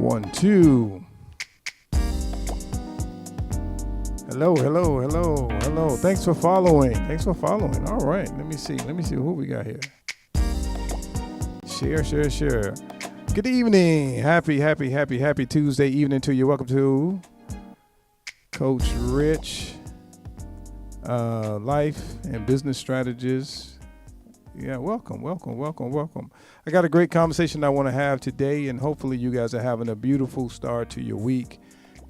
1, 2. Hello. Thanks for following. All right. Let me see who we got here. Share. Good evening. Happy Tuesday evening to you. Welcome to Coach Rich, Life and Business Strategist. Yeah, welcome. I got a great conversation I want to have today, and hopefully you guys are having a beautiful start to your week,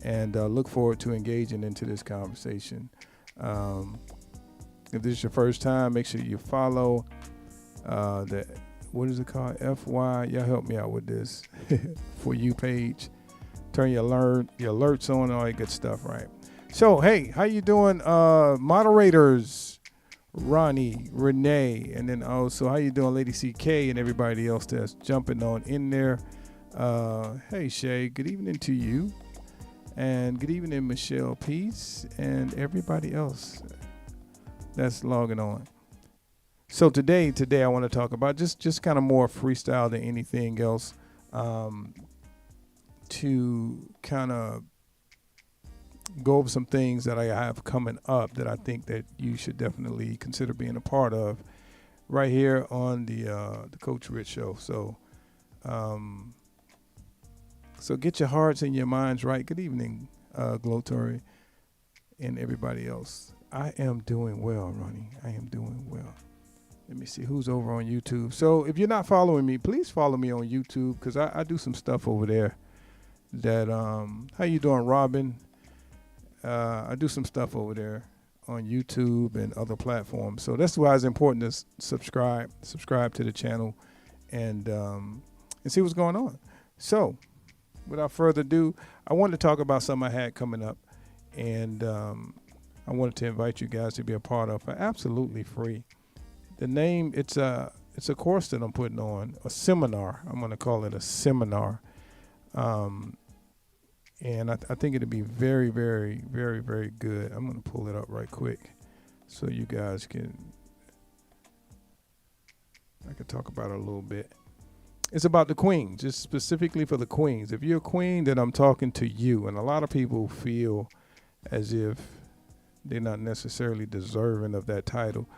and look forward to engaging into this conversation. If this is your first time, make sure you follow what is it called? FY. Y'all help me out with this. For you page. Turn your alerts on, all that good stuff, right? So, hey, how you doing? Moderators, Ronnie, Renee, and then also, how you doing, Lady CK, and everybody else that's jumping on in there. Hey, Shay, good evening to you. And good evening, Michelle Peace, and everybody else that's logging on. So today I want to talk about just kind of more freestyle than anything else, to kind of go over some things that I have coming up that I think that you should definitely consider being a part of right here on the Coach Rich Show. So get your hearts and your minds right. Good evening, Glotori, and everybody else. I am doing well, Ronnie. I am doing well. Let me see who's over on YouTube. So if you're not following me, please follow me on YouTube, because I do some stuff over there that, how you doing, Robin? I do some stuff over there on YouTube and other platforms. So that's why it's important to subscribe to the channel and see what's going on. So without further ado, I wanted to talk about something I had coming up, and I wanted to invite you guys to be a part of for absolutely free. The name, it's a course that I'm putting on, a seminar. I'm going to call it a seminar. And I think it'll be very, very, very, very good. I'm going to pull it up right quick so you guys I can talk about it a little bit. It's about the queens, just specifically for the queens. If you're a queen, then I'm talking to you. And a lot of people feel as if they're not necessarily deserving of that title.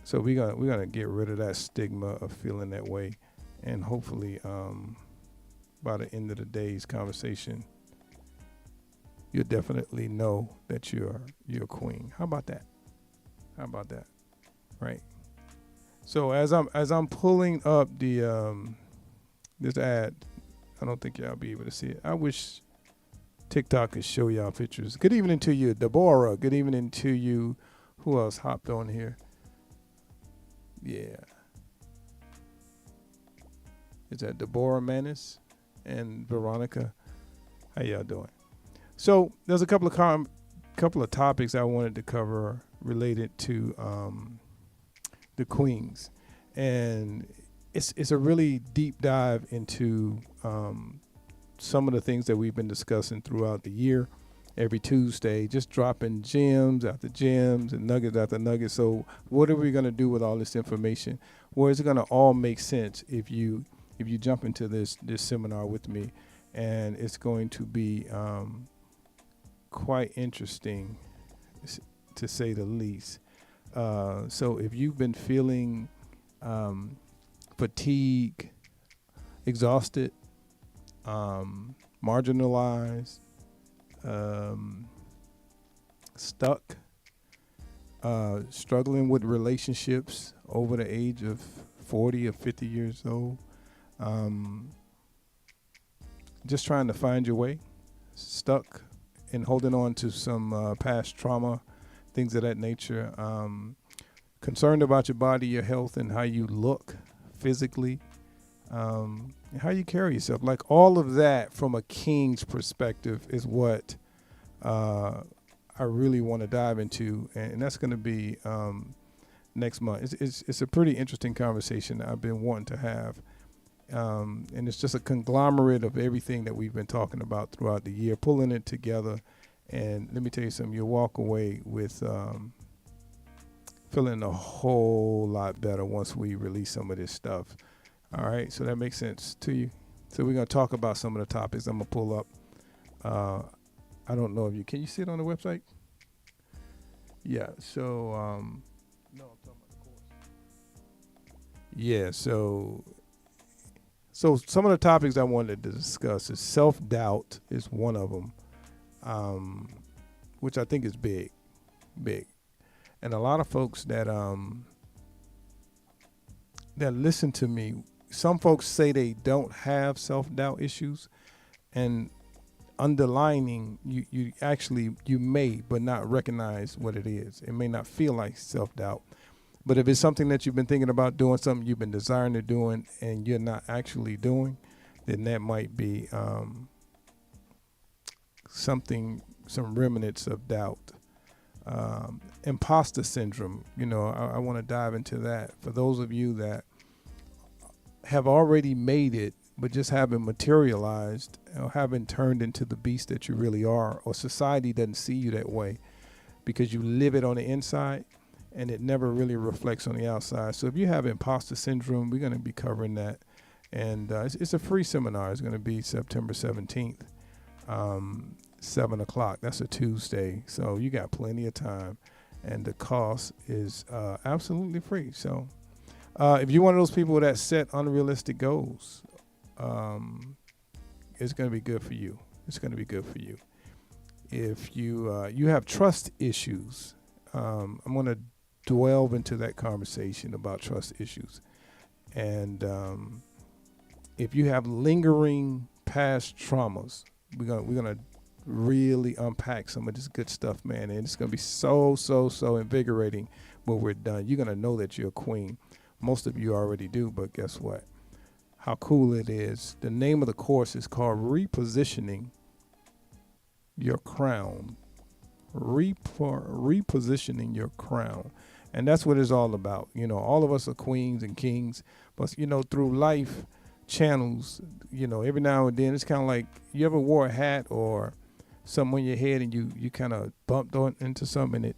So we're gonna get rid of that stigma of feeling that way, and hopefully by the end of the day's conversation, you'll definitely know that you're a queen. How about that? Right? So as I'm pulling up the this ad, I don't think y'all be able to see it. I wish TikTok could show y'all pictures. Good evening to you, Deborah. Good evening to you. Who else hopped on here? Yeah. Is that Deborah Manis and Veronica? How y'all doing? So there's a couple of topics I wanted to cover related to the queens, and it's a really deep dive into some of the things that we've been discussing throughout the year. Every Tuesday, just dropping gems after gems and nuggets after nuggets. So what are we going to do with all this information? Well, it's going to all make sense if you jump into this seminar with me, and it's going to be quite interesting, to say the least. So if you've been feeling fatigue, exhausted, marginalized, stuck, struggling with relationships over the age of 40 or 50 years old, just trying to find your way, stuck and holding on to some past trauma, things of that nature, concerned about your body, your health, and how you look physically, and how you carry yourself. Like all of that from a king's perspective is what I really want to dive into, and that's going to be next month. It's a pretty interesting conversation I've been wanting to have, and it's just a conglomerate of everything that we've been talking about throughout the year, pulling it together. And let me tell you something, you'll walk away with feeling a whole lot better once we release some of this stuff. All right, so that makes sense to you? So we're going to talk about some of the topics. I'm going to pull up. I don't know if can you see it on the website? Yeah. So, no, I'm talking about the course. Yeah. So some of the topics I wanted to discuss is self-doubt is one of them, which I think is big. And a lot of folks that listen to me, some folks say they don't have self-doubt issues, and underlining you actually you may but not recognize what it is. It may not feel like self-doubt, but if it's something that you've been thinking about doing, something you've been desiring to doing, and you're not actually doing, then that might be some remnants of doubt. Imposter syndrome, I want to dive into that. For those of you that have already made it, but just haven't materialized or haven't turned into the beast that you really are, or society doesn't see you that way because you live it on the inside and it never really reflects on the outside. So if you have imposter syndrome, we're going to be covering that. And it's a free seminar. It's going to be September 17th. 7 o'clock. That's a Tuesday. So you got plenty of time. And the cost is absolutely free. So if you're one of those people that set unrealistic goals, it's going to be good for you. It's going to be good for you. If you have trust issues, I'm going to delve into that conversation about trust issues. And if you have lingering past traumas, we're gonna really unpack some of this good stuff, man. And it's going to be so invigorating when we're done. You're going to know that you're a queen. Most of you already do, but guess what? How cool it is. The name of the course is called Repositioning Your Crown. Repositioning your crown. And that's what it's all about. All of us are queens and kings, but, through life channels, every now and then, it's kind of like, you ever wore a hat or something on your head and you kind of bumped into something and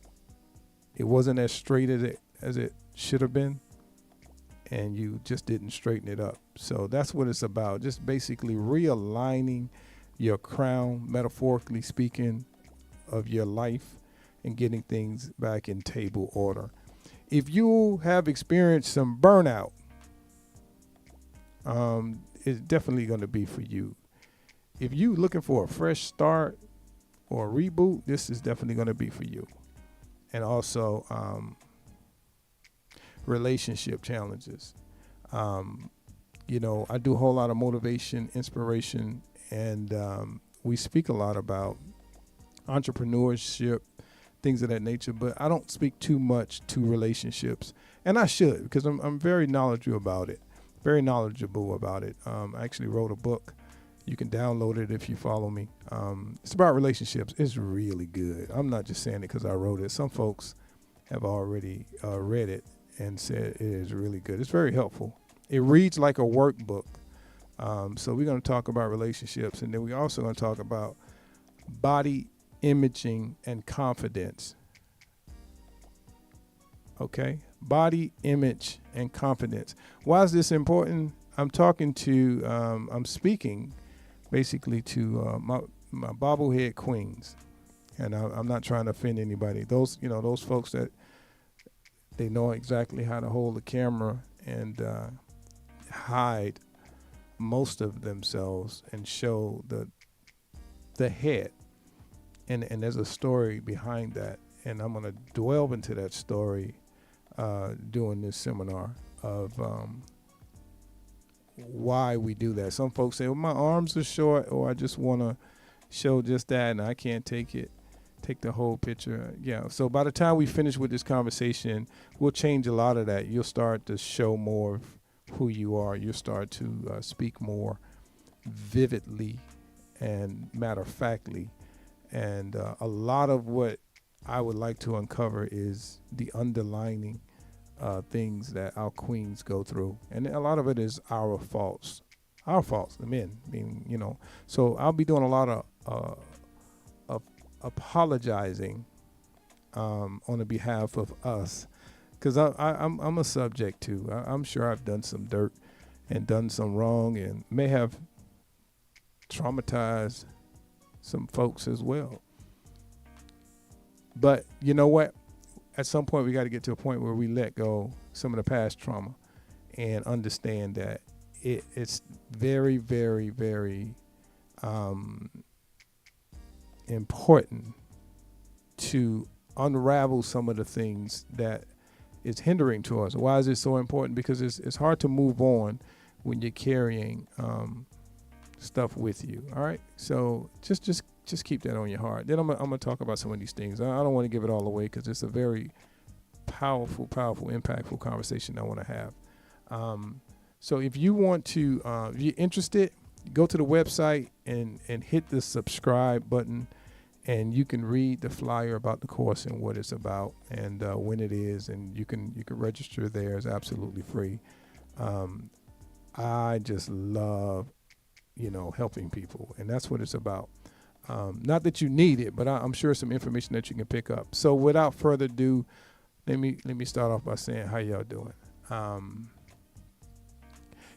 it wasn't as straight as it should have been, and you just didn't straighten it up. So that's what it's about, just basically realigning your crown, metaphorically speaking, of your life and getting things back in table order. If you have experienced some burnout, it's definitely going to be for you. If you're looking for a fresh start or a reboot, this is definitely going to be for you. And also relationship challenges. I do a whole lot of motivation, inspiration, and we speak a lot about entrepreneurship, things of that nature, but I don't speak too much to relationships, and I should, because I'm very knowledgeable about it. I actually wrote a book. You can download it if you follow me. It's about relationships. It's really good. I'm not just saying it because I wrote it. Some folks have already read it and said it is really good. It's very helpful. It reads like a workbook. So we're going to talk about relationships, and then we're also going to talk about body imaging and confidence. Okay? Body image and confidence. Why is this important? I'm speaking basically to my bobblehead queens, and I'm not trying to offend anybody. Those folks that they know exactly how to hold the camera and hide most of themselves and show the head, and there's a story behind that, and I'm going to delve into that story during this seminar of why we do that. Some folks say, well, my arms are short, or I just want to show just that and I can't take the whole picture. Yeah. So by the time we finish with this conversation, we'll change a lot of that. You'll start to show more of who you are. You'll start to speak more vividly and matter-of-factly. And a lot of what I would like to uncover is the underlining things that our queens go through. And a lot of it is our faults, the men. I mean, so I'll be doing a lot of apologizing on the behalf of us, because I'm a subject too. I'm sure I've done some dirt and done some wrong and may have traumatized some folks as well. But you know what? At some point, we got to get to a point where we let go some of the past trauma and understand that it's very, very, very important to unravel some of the things that is hindering to us. Why is it so important? Because it's hard to move on when you're carrying stuff with you. All right, so just keep that on your heart. Then I'm gonna talk about some of these things. I don't want to give it all away because it's a very powerful, impactful conversation I want to have. So if you want to, if you're interested, go to the website and hit the subscribe button, and you can read the flyer about the course and what it's about and when it is, and you can register there. It's absolutely free. I just love, helping people, and that's what it's about. Not that you need it, but I'm sure some information that you can pick up. So without further ado, let me start off by saying, how y'all doing?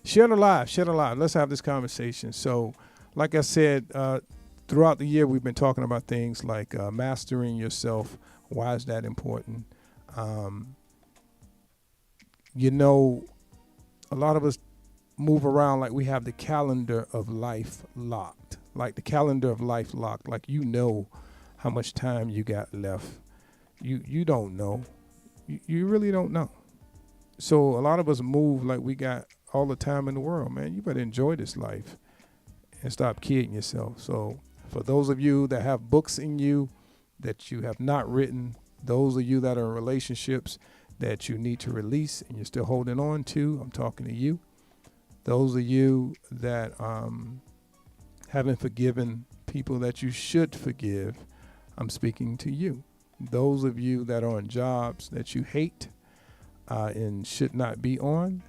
Share the live. Let's have this conversation. So, like I said, throughout the year, we've been talking about things like mastering yourself. Why is that important? A lot of us move around like we have the calendar of life locked. Like you know how much time you got left. You don't know. You really don't know. So a lot of us move like we got all the time in the world, man. You better enjoy this life and stop kidding yourself. So for those of you that have books in you that you have not written, those of you that are in relationships that you need to release and you're still holding on to, I'm talking to you. Those of you that haven't forgiven people that you should forgive, I'm speaking to you. Those of you that are on jobs that you hate and should not be on,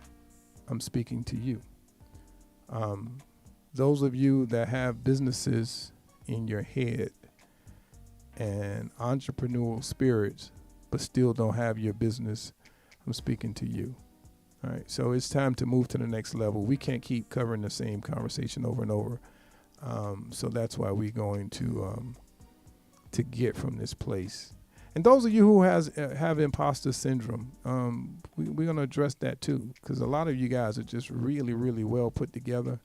I'm speaking to you. Those of you that have businesses in your head and entrepreneurial spirits, but still don't have your business, I'm speaking to you. All right, so it's time to move to the next level. We can't keep covering the same conversation over and over. So that's why we're going to get from this place. And those of you who have imposter syndrome, we're going to address that too, because a lot of you guys are just really, really well put together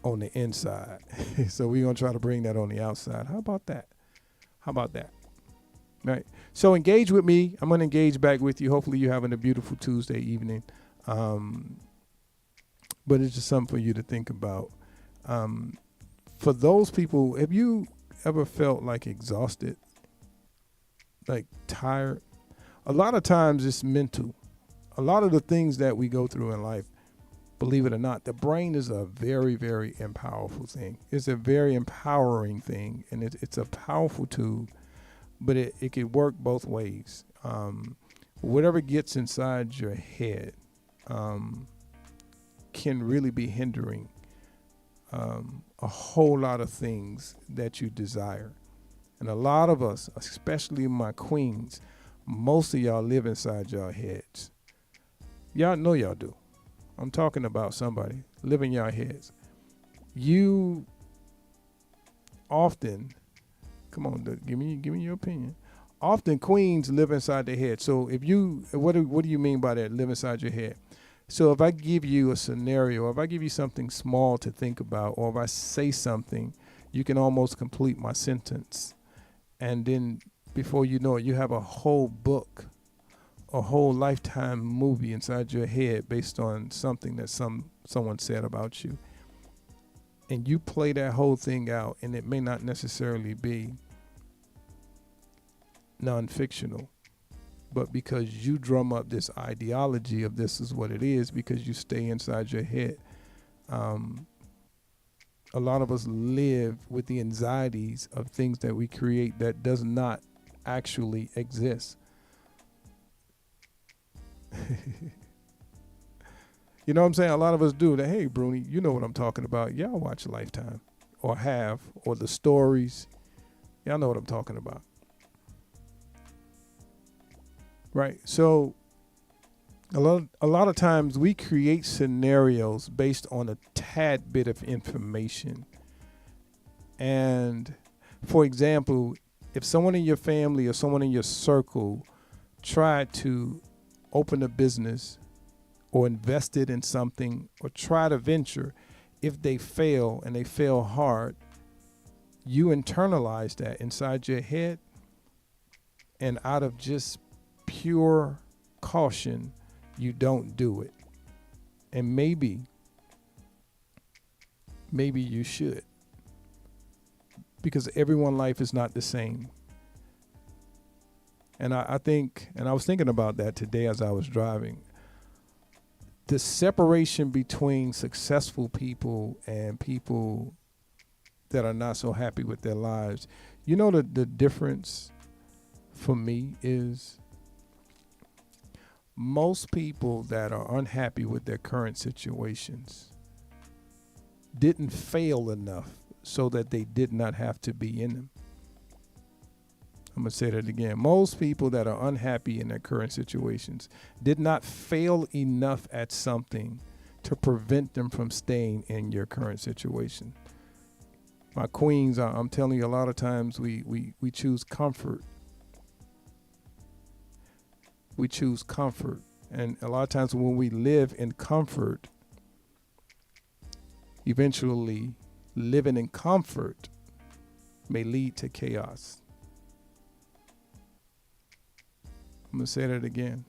on the inside. So we're going to try to bring that on the outside. How about that? Right. So engage with me. I'm going to engage back with you. Hopefully you're having a beautiful Tuesday evening. But it's just something for you to think about. For those people, have you ever felt like exhausted? Like tired? A lot of times it's mental. A lot of the things that we go through in life, believe it or not, the brain is a very, very powerful thing. It's a very empowering thing, and it's a powerful tool, but it can work both ways. Whatever gets inside your head can really be hindering a whole lot of things that you desire. And a lot of us, especially my queens, most of y'all live inside y'all heads. Y'all know y'all do. I'm talking about somebody living y'all heads. You often, come on, give me your opinion. Often queens live inside their head. So if you, what do you mean by that? Live inside your head. So if I give you a scenario, if I give you something small to think about, or if I say something, you can almost complete my sentence. And then before you know it, you have a whole book, a whole lifetime movie inside your head based on something that someone said about you. And you play that whole thing out, and it may not necessarily be non-fictional, but because you drum up this ideology of this is what it is, because you stay inside your head. A lot of us live with the anxieties of things that we create that does not actually exist. You know what I'm saying? A lot of us do that. Hey, Bruni, you know what I'm talking about. Y'all watch Lifetime or have, or the stories. Y'all know what I'm talking about. Right. So a lot of times we create scenarios based on a tad bit of information And for example, if someone in your family or someone in your circle tried to open a business or invested in something or try to venture, if they fail and they fail hard, you internalize that inside your head, and out of just pure caution, you don't do it. And maybe you should, because everyone's life is not the same. And I think, and I was thinking about that today as I was driving, the separation between successful people and people that are not so happy with their lives. You know, the difference for me is most people that are unhappy with their current situations didn't fail enough so that they did not have to be in them. I'm going to say that again. Most people that are unhappy in their current situations did not fail enough at something to prevent them from staying in your current situation. My queens, I'm telling you, a lot of times we choose comfort. We choose comfort. And a lot of times when we live in comfort, eventually living in comfort may lead to chaos. I'm going to say that again.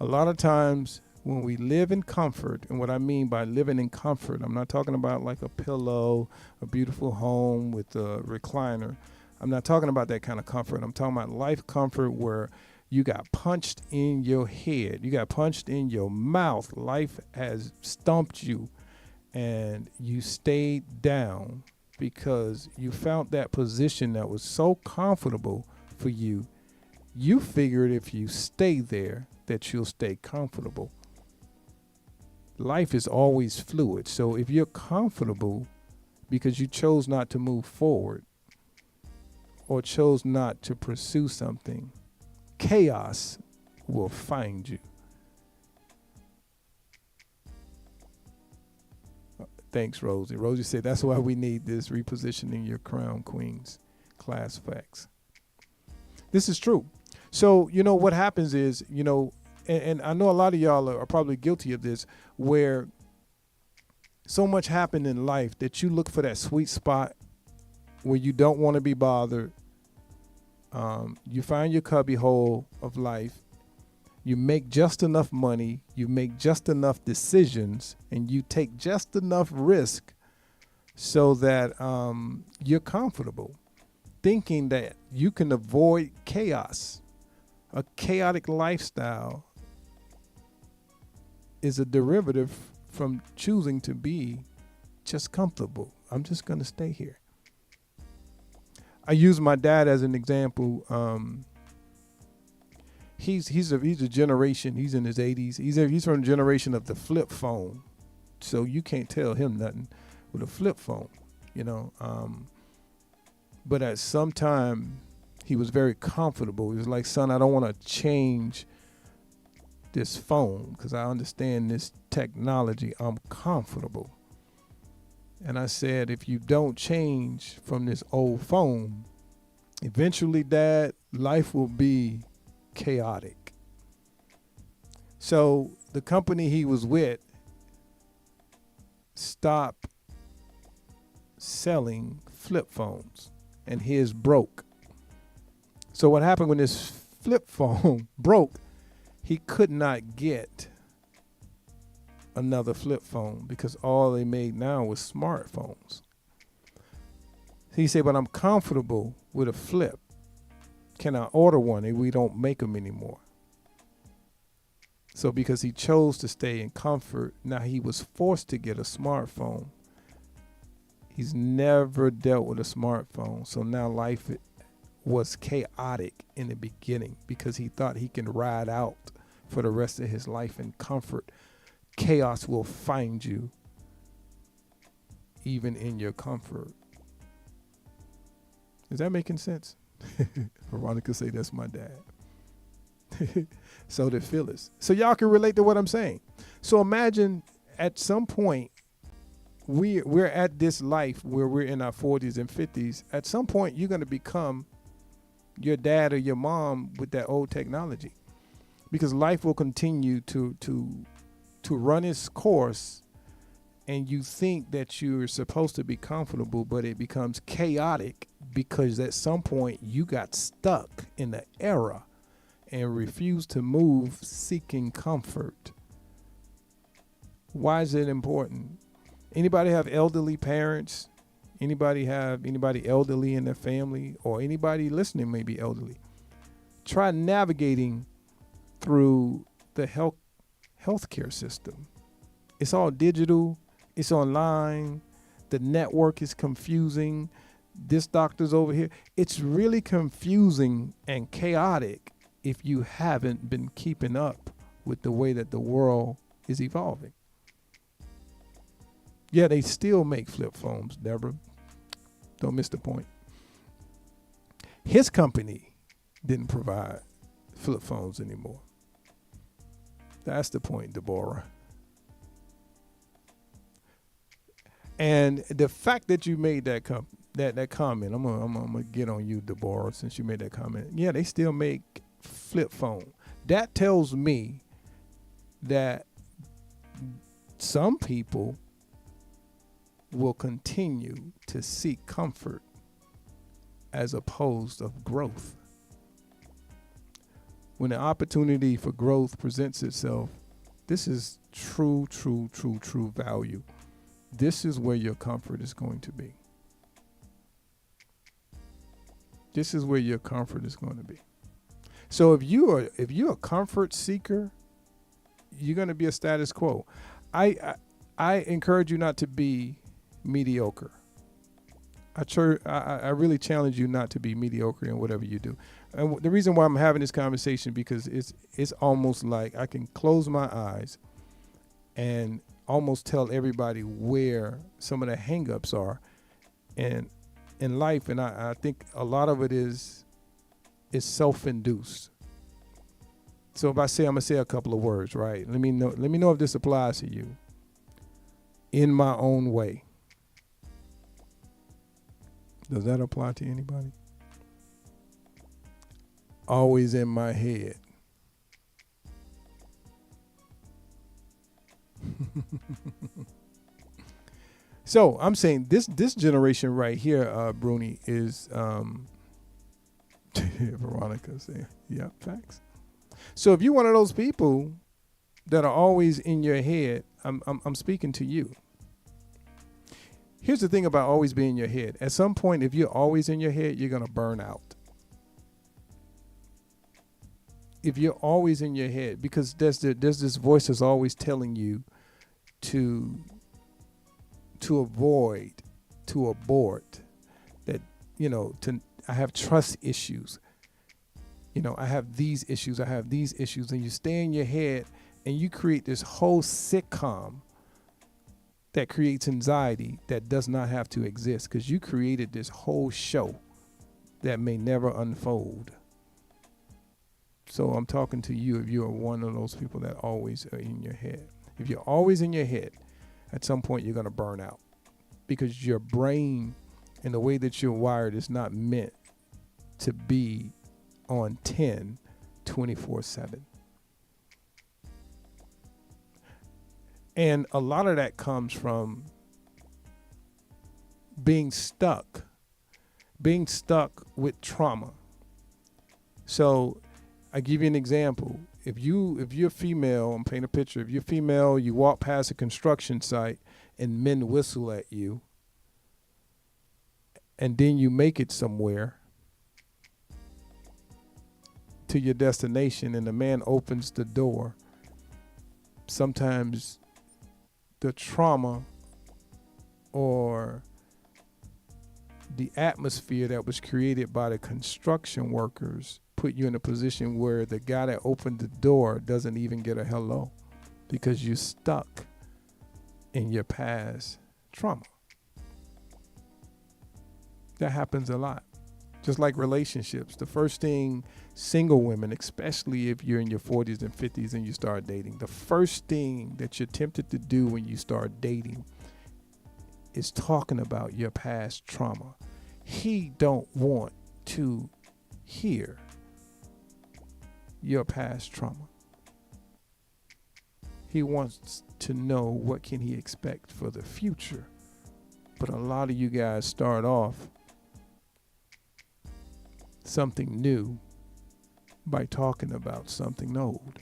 A lot of times when we live in comfort, and what I mean by living in comfort, I'm not talking about like a pillow, a beautiful home with a recliner. I'm not talking about that kind of comfort. I'm talking about life comfort where you got punched in your head. You got punched in your mouth. Life has stumped you and you stayed down because you found that position that was so comfortable for you. You figured if you stay there that you'll stay comfortable. Life is always fluid. So if you're comfortable because you chose not to move forward or chose not to pursue something, chaos will find you. Thanks, Rosie. Rosie said that's why we need this repositioning your crown, queens class facts. This is true. So, you know, what happens is, you know, and I know a lot of y'all are probably guilty of this, where so much happened in life that you look for that sweet spot where you don't want to be bothered. You find your cubby hole of life. You make just enough money. You make just enough decisions, and you take just enough risk so that you're comfortable, thinking that you can avoid chaos. A chaotic lifestyle is a derivative from choosing to be just comfortable. I'm just going to stay here. I use my dad as an example. He's a generation. He's in his 80s. He's from the generation of the flip phone, so you can't tell him nothing with a flip phone, you know. But at some time, he was very comfortable. He was like, son, I don't want to change this phone because I understand this technology. I'm comfortable. And I said, if you don't change from this old phone, eventually, Dad, life will be chaotic. So the company he was with stopped selling flip phones, and his broke. So what happened when this flip phone broke, he could not get another flip phone because all they made now was smartphones. He said, but I'm comfortable with a flip. Can I order one? And we don't make them anymore. So because he chose to stay in comfort, now he was forced to get a smartphone. He's never dealt with a smartphone. So now life was chaotic in the beginning because he thought he can ride out for the rest of his life in comfort. Chaos will find you even in your comfort. Is that making sense? Veronica say that's my dad. So did Phyllis. So y'all can relate to what I'm saying. So imagine at some point we're at this life where we're in our 40s and 50s. At some point, you're going to become your dad or your mom with that old technology, because life will continue to run its course, and you think that you're supposed to be comfortable, but it becomes chaotic because at some point you got stuck in the era and refused to move, seeking comfort. Why is it important? Anybody have elderly parents? Anybody elderly in their family, or anybody listening may be elderly? Try navigating through the healthcare system. It's all digital. It's online. The network is confusing. This doctor's over here. It's really confusing and chaotic if you haven't been keeping up with the way that the world is evolving. Yeah, they still make flip phones, Deborah. Don't miss the point. His company didn't provide flip phones anymore. That's the point, Deborah. And the fact that you made that comment, I'm gonna get on you, Deborah, since you made that comment. Yeah, they still make flip phone. That tells me that some people will continue to seek comfort as opposed to growth. When the opportunity for growth presents itself, this is true value. This is where your comfort is going to be. This is where your comfort is going to be. So if you're a comfort seeker, you're going to be a status quo. I encourage you not to be mediocre. I really challenge you not to be mediocre in whatever you do. And the reason why I'm having this conversation, because it's almost like I can close my eyes and almost tell everybody where some of the hangups are in life, and I think a lot of it is self-induced. So if I'm gonna say a couple of words, right? Let me know if this applies to you. In my own way. Does that apply to anybody? Always in my head. So I'm saying this generation right here, Bruni, is Veronica saying, yeah, facts. So if you're one of those people that are always in your head, I'm speaking to you. Here's the thing about always being in your head. At some point, if you're always in your head, you're going to burn out. If you're always in your head, because there's this voice that's always telling you to avoid, to abort, that, I have trust issues. I have these issues, and you stay in your head and you create this whole sitcom that creates anxiety that does not have to exist, because you created this whole show that may never unfold. So I'm talking to you if you are one of those people that always are in your head. If you're always in your head, at some point you're going to burn out, because your brain and the way that you're wired is not meant to be on 10 24/7. And a lot of that comes from being stuck with trauma. So I give you an example. If you're female, I'm painting a picture. If you're female, you walk past a construction site and men whistle at you, and then you make it somewhere to your destination, and the man opens the door. Sometimes the trauma or the atmosphere that was created by the construction workers put you in a position where the guy that opened the door doesn't even get a hello, because you're stuck in your past trauma. That happens a lot. Just like relationships. The first thing single women, especially if you're in your 40s and 50s and you start dating, the first thing that you're tempted to do when you start dating is talking about your past trauma. He don't want to hear your past trauma. He wants to know what can he expect for the future. But a lot of you guys start off something new by talking about something old.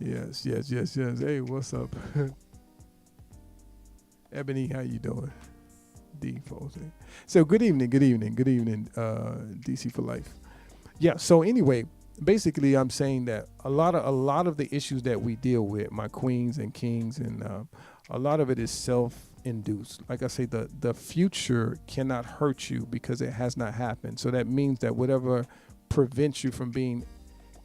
Yes. Hey, what's up? Ebony, how you doing? D Folsey. So good evening, DC for life. Yeah, so anyway, basically I'm saying that a lot of the issues that we deal with, my queens and kings, and a lot of it is self-induced. Like I say, the future cannot hurt you because it has not happened. So that means that whatever prevents you from being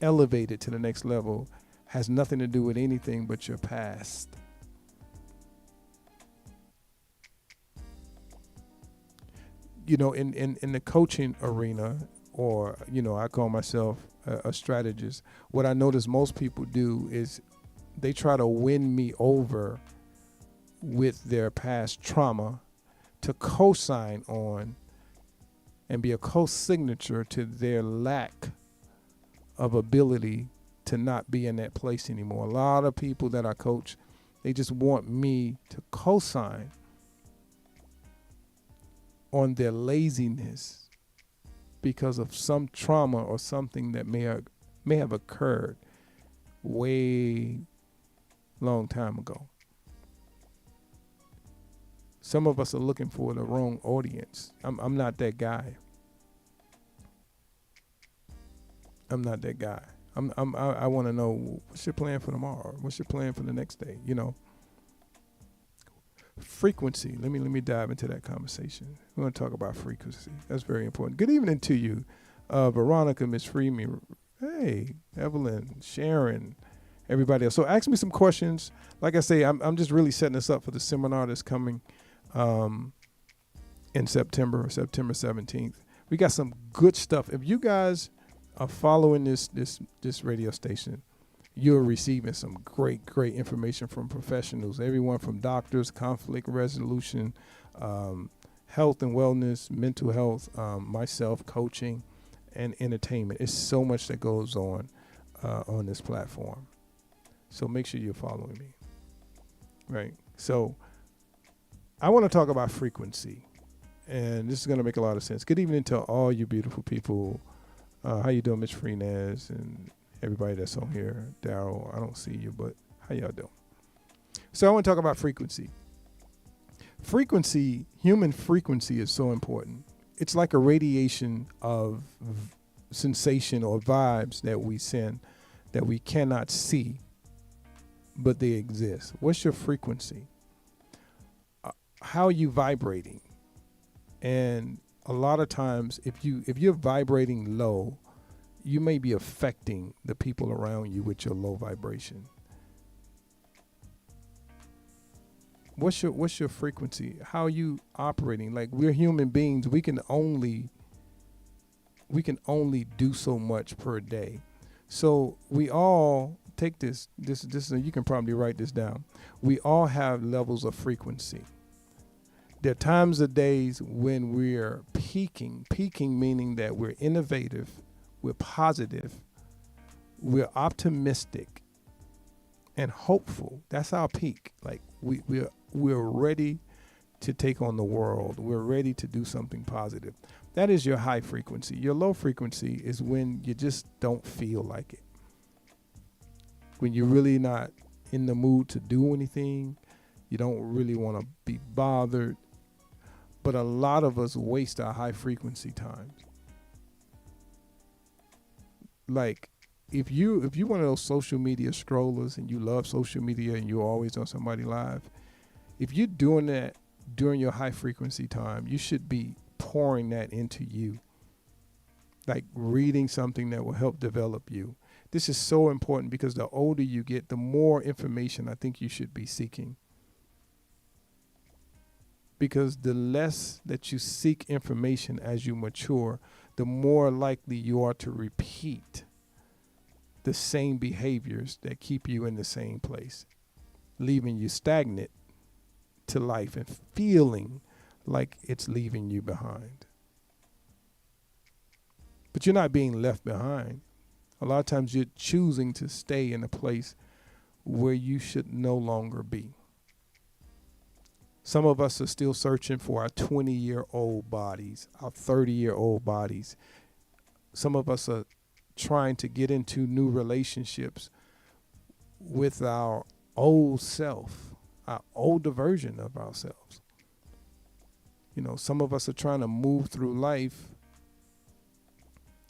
elevated to the next level has nothing to do with anything but your past. You know, in the coaching arena, or, you know, I call myself a strategist. What I notice most people do is they try to win me over with their past trauma to co-sign on and be a co-signature to their lack of ability to not be in that place anymore. A lot of people that I coach, they just want me to co-sign on their laziness because of some trauma or something that may have occurred way long time ago. Some of us are looking for the wrong audience. I'm not that guy. I'm not that guy. I want to know, what's your plan for tomorrow? What's your plan for the next day? You know, frequency. Let me dive into that conversation. We're going to talk about frequency. That's very important. Good evening to you, Veronica, Miss Freeman. Hey, Evelyn, Sharon, everybody else. So ask me some questions. Like I say, I'm just really setting this up for the seminar that's coming in September 17th. We got some good stuff. If you guys are following this radio station, you're receiving some great information from professionals, everyone from doctors, conflict resolution, health and wellness, mental health, myself, coaching, and entertainment. It's so much that goes on this platform. So make sure you're following me. Right. So I want to talk about frequency, and this is going to make a lot of sense. Good evening to all you beautiful people. How you doing, Miss Freenaz, and everybody that's on here? Daryl, I don't see you, but how y'all doing? So I want to talk about frequency. Frequency, human frequency, is so important. It's like a radiation of sensation or vibes that we send that we cannot see, but they exist. What's your frequency? How are you vibrating? And a lot of times, if you're vibrating low, you may be affecting the people around you with your low vibration. What's your frequency? How are you operating? Like, we're human beings. We can only do so much per day. So we all take this, you can probably write this down. We all have levels of frequency. There are times of days when we're peaking meaning that we're innovative, we're positive, we're optimistic and hopeful. That's our peak. Like we're ready to take on the world. We're ready to do something positive. That is your high frequency. Your low frequency is when you just don't feel like it. When you're really not in the mood to do anything, you don't really want to be bothered. But a lot of us waste our high frequency times. Like, if you're one of those social media scrollers and you love social media and you're always on somebody live, if you're doing that during your high frequency time, you should be pouring that into you. Like reading something that will help develop you. This is so important because the older you get, the more information I think you should be seeking. Because the less that you seek information as you mature, the more likely you are to repeat the same behaviors that keep you in the same place, leaving you stagnant to life and feeling like it's leaving you behind. But you're not being left behind. A lot of times you're choosing to stay in a place where you should no longer be. Some of us are still searching for our 20-year-old bodies, our 30-year-old bodies. Some of us are trying to get into new relationships with our old self, our older version of ourselves. Some of us are trying to move through life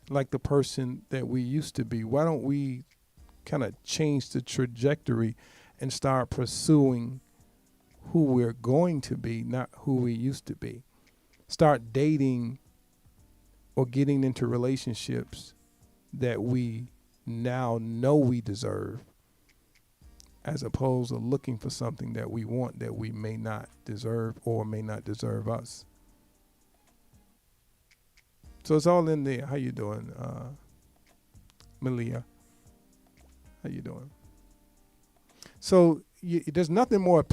like the person that we used to be. Why don't we kind of change the trajectory and start pursuing who we're going to be, not who we used to be? Start dating or getting into relationships that we now know we deserve, as opposed to looking for something that we want that we may not deserve or may not deserve us. So it's all in there. How you doing, Malia? How you doing? So there's nothing more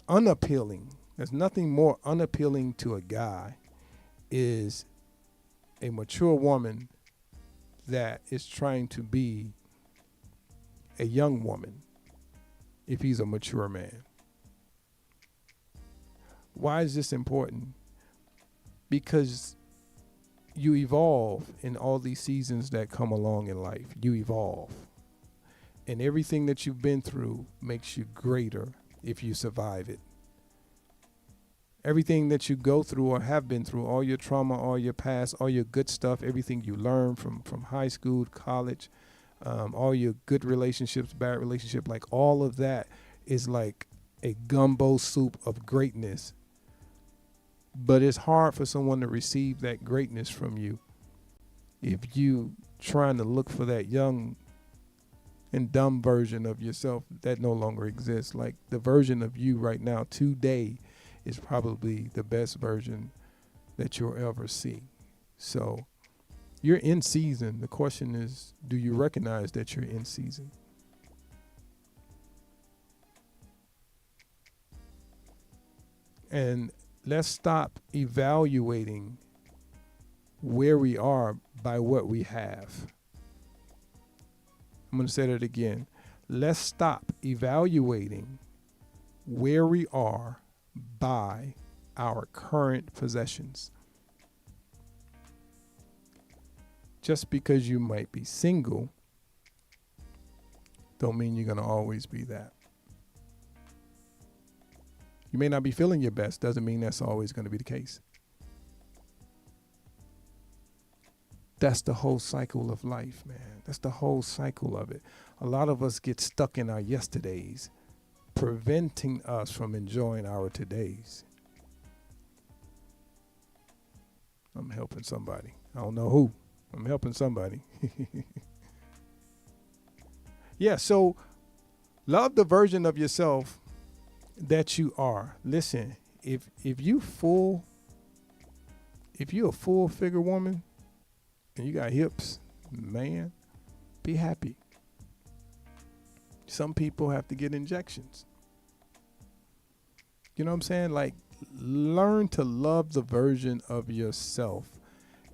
unappealing. There's nothing more unappealing to a guy is a mature woman that is trying to be a young woman if he's a mature man. Why is this important? Because you evolve in all these seasons that come along in life. You evolve. And everything that you've been through makes you greater if you survive it. Everything that you go through or have been through, all your trauma, all your past, all your good stuff, everything you learn from high school, college, all your good relationships, bad relationship, like all of that is like a gumbo soup of greatness. But it's hard for someone to receive that greatness from you if you trying to look for that young and dumb version of yourself that no longer exists. Like the version of you right now today is probably the best version that you'll ever see. So you're in season. The question is, do you recognize that you're in season? And let's stop evaluating where we are by what we have. I'm going to say that again. Let's stop evaluating where we are by our current possessions. Just because you might be single, don't mean you're going to always be that. You may not be feeling your best, doesn't mean that's always going to be the case. That's the whole cycle of life, man. That's the whole cycle of it. A lot of us get stuck in our yesterdays, preventing us from enjoying our todays. I'm helping somebody. I don't know who. I'm helping somebody. Yeah, so love the version of yourself that you are. Listen, if you're a full figure woman and you got hips, man, be happy. Some people have to get injections. You know what I'm saying? Like, learn to love the version of yourself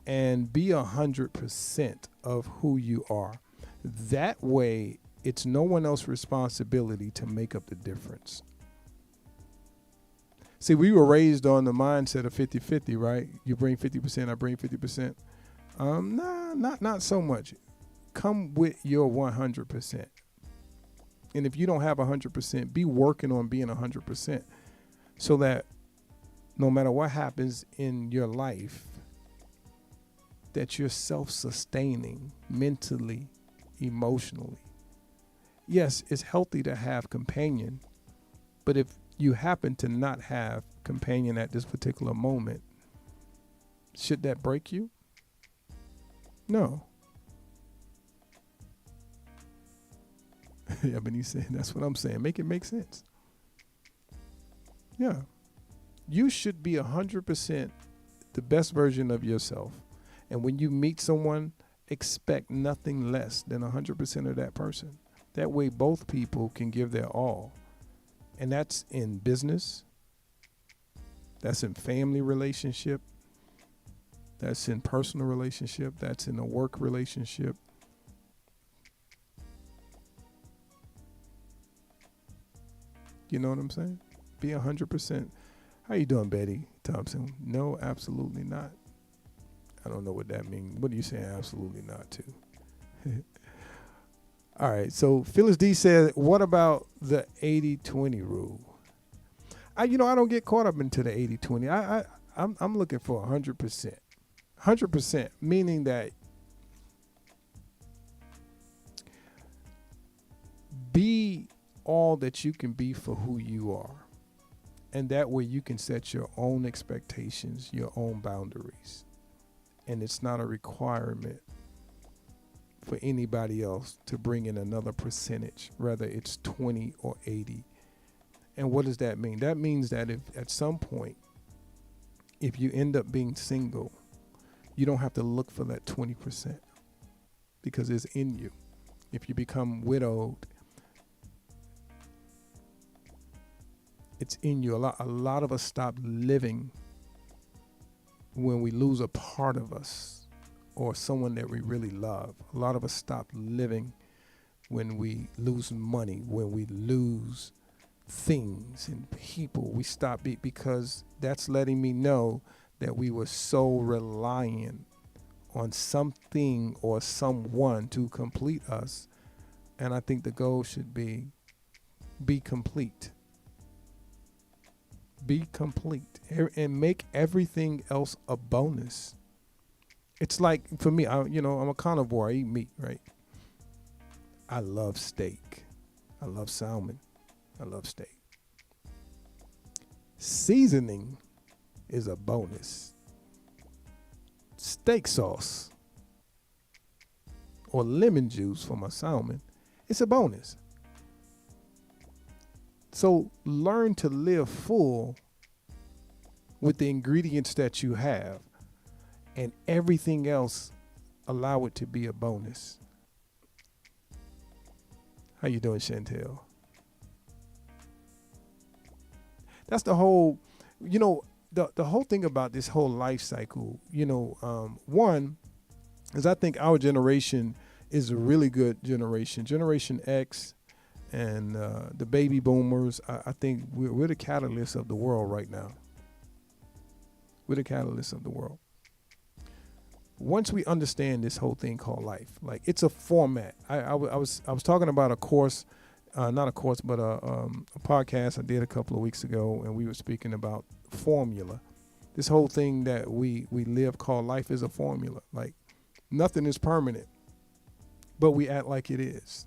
and be 100% of who you are. That way, it's no one else's responsibility to make up the difference. See, we were raised on the mindset of 50-50, right? You bring 50%, I bring 50%. Nah, not so much. Come with your 100%. And if you don't have 100%, be working on being 100% so that no matter what happens in your life, that you're self-sustaining mentally, emotionally. Yes, it's healthy to have companion, but if you happen to not have companion at this particular moment, should that break you? No. Yeah, but he's saying, that's what I'm saying. Make it make sense. Yeah. You should be 100% the best version of yourself. And when you meet someone, expect nothing less than 100% of that person. That way both people can give their all. And that's in business. That's in family relationship. That's in personal relationship. That's in a work relationship. You know what I'm saying? Be 100%. How you doing, Betty Thompson? No, absolutely not. I don't know what that means. What are you saying absolutely not to? All right. So Phyllis D said, what about the 80-20 rule? I don't get caught up into the 80-20. I'm looking for 100%. 100%, meaning that be all that you can be for who you are. And that way you can set your own expectations, your own boundaries. And it's not a requirement for anybody else to bring in another percentage, whether it's 20 or 80. And what does that mean? That means that if at some point, if you end up being single, you don't have to look for that 20% because it's in you. If you become widowed, it's in you. A lot of us stop living when we lose a part of us or someone that we really love. A lot of us stop living when we lose money, when we lose things and people. We stop because that's letting me know that we were so reliant on something or someone to complete us. And I think the goal should be complete. Be complete and make everything else a bonus. It's like, for me, I'm a carnivore. I eat meat, right? I love steak. I love salmon. I love steak. Seasoning is a bonus. Steak sauce or lemon juice for my salmon, it's a bonus. So learn to live full with the ingredients that you have, and everything else, allow it to be a bonus. How you doing, Chantel? That's the whole, the whole thing about this whole life cycle. One is I think our generation is a really good generation. Generation X and the baby boomers, I think we're the catalyst of the world right now. We're the catalyst of the world. Once we understand this whole thing called life, like it's a format. I was talking about a course, not a course, but a podcast I did a couple of weeks ago, and we were speaking about formula. This whole thing that we live called life is a formula. Like nothing is permanent, but we act like it is.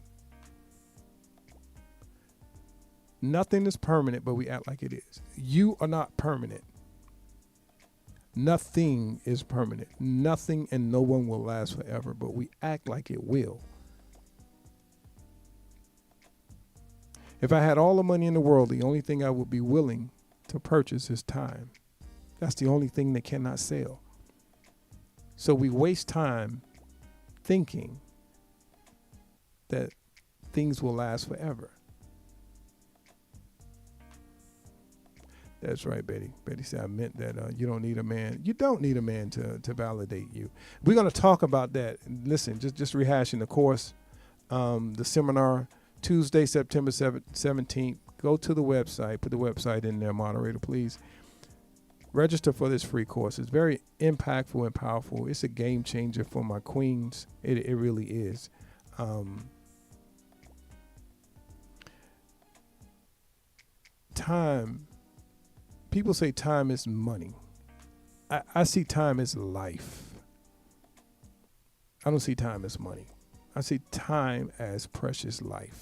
Nothing is permanent, but we act like it is. You are not permanent. Nothing is permanent. Nothing and no one will last forever, but we act like it will. If I had all the money in the world, the only thing I would be willing to purchase is time. That's the only thing that cannot sell. So we waste time thinking that things will last forever. That's right, Betty. Betty said, I meant that you don't need a man. You don't need a man to validate you. We're going to talk about that. Listen, just rehashing the course, the seminar, Tuesday, September 17th. Go to the website. Put the website in there, moderator, please. Register for this free course. It's very impactful and powerful. It's a game changer for my queens. It really is. Time. People say time is money. I see time as life. I don't see time as money. I see time as precious life.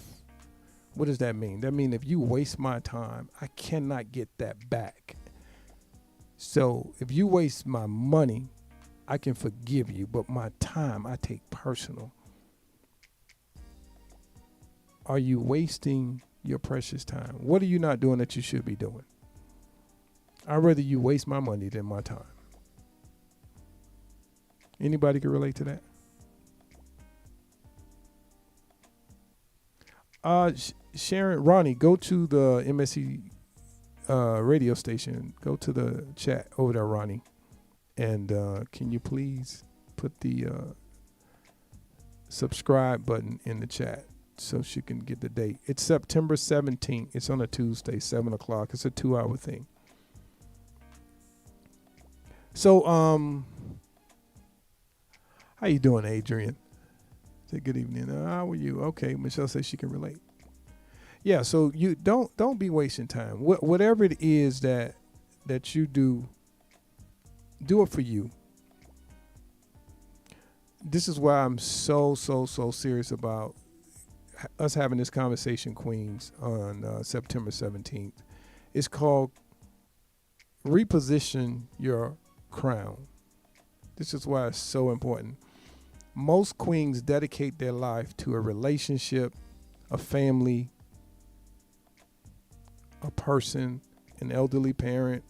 What does that mean? That means if you waste my time, I cannot get that back. So if you waste my money, I can forgive you, but my time I take personal. Are you wasting your precious time? What are you not doing that you should be doing? I'd rather you waste my money than my time. Anybody can relate to that? Sharon, Ronnie, go to the MSC radio station. Go to the chat over there, Ronnie. And can you please put the subscribe button in the chat so she can get the date. It's September 17th. It's on a Tuesday, 7 o'clock. It's a 2-hour thing. So, how you doing, Adrian? Say good evening. How are you? Okay, Michelle says she can relate. Yeah, so you don't be wasting time. Whatever it is that you do it for you. This is why I'm so serious about us having this conversation, Queens, on September 17th. It's called Reposition Your Crown. This is why it's so important. Most queens dedicate their life to a relationship, a family, a person, an elderly parent.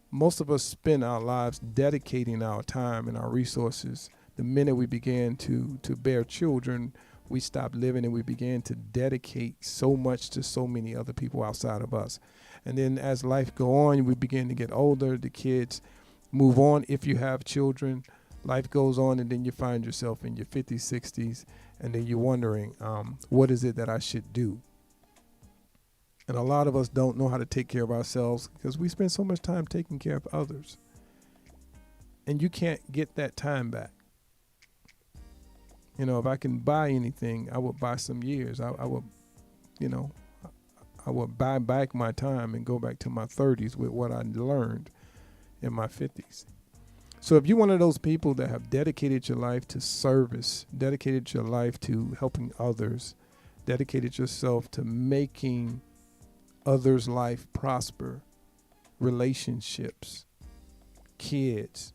Most of us spend our lives dedicating our time and our resources. The minute we began to bear children, we stopped living and we began to dedicate so much to so many other people outside of us. And then as life go on, we begin to get older, the kids move on. If you have children, life goes on, and then you find yourself in your 50s, 60s, and then you're wondering, what is it that I should do? And a lot of us don't know how to take care of ourselves because we spend so much time taking care of others. And you can't get that time back. You know, if I can buy anything, I would buy some years. I would buy back my time and go back to my 30s with what I learned in my 50s. So if you're one of those people that have dedicated your life to service, dedicated your life to helping others, dedicated yourself to making others' life prosper, relationships, kids,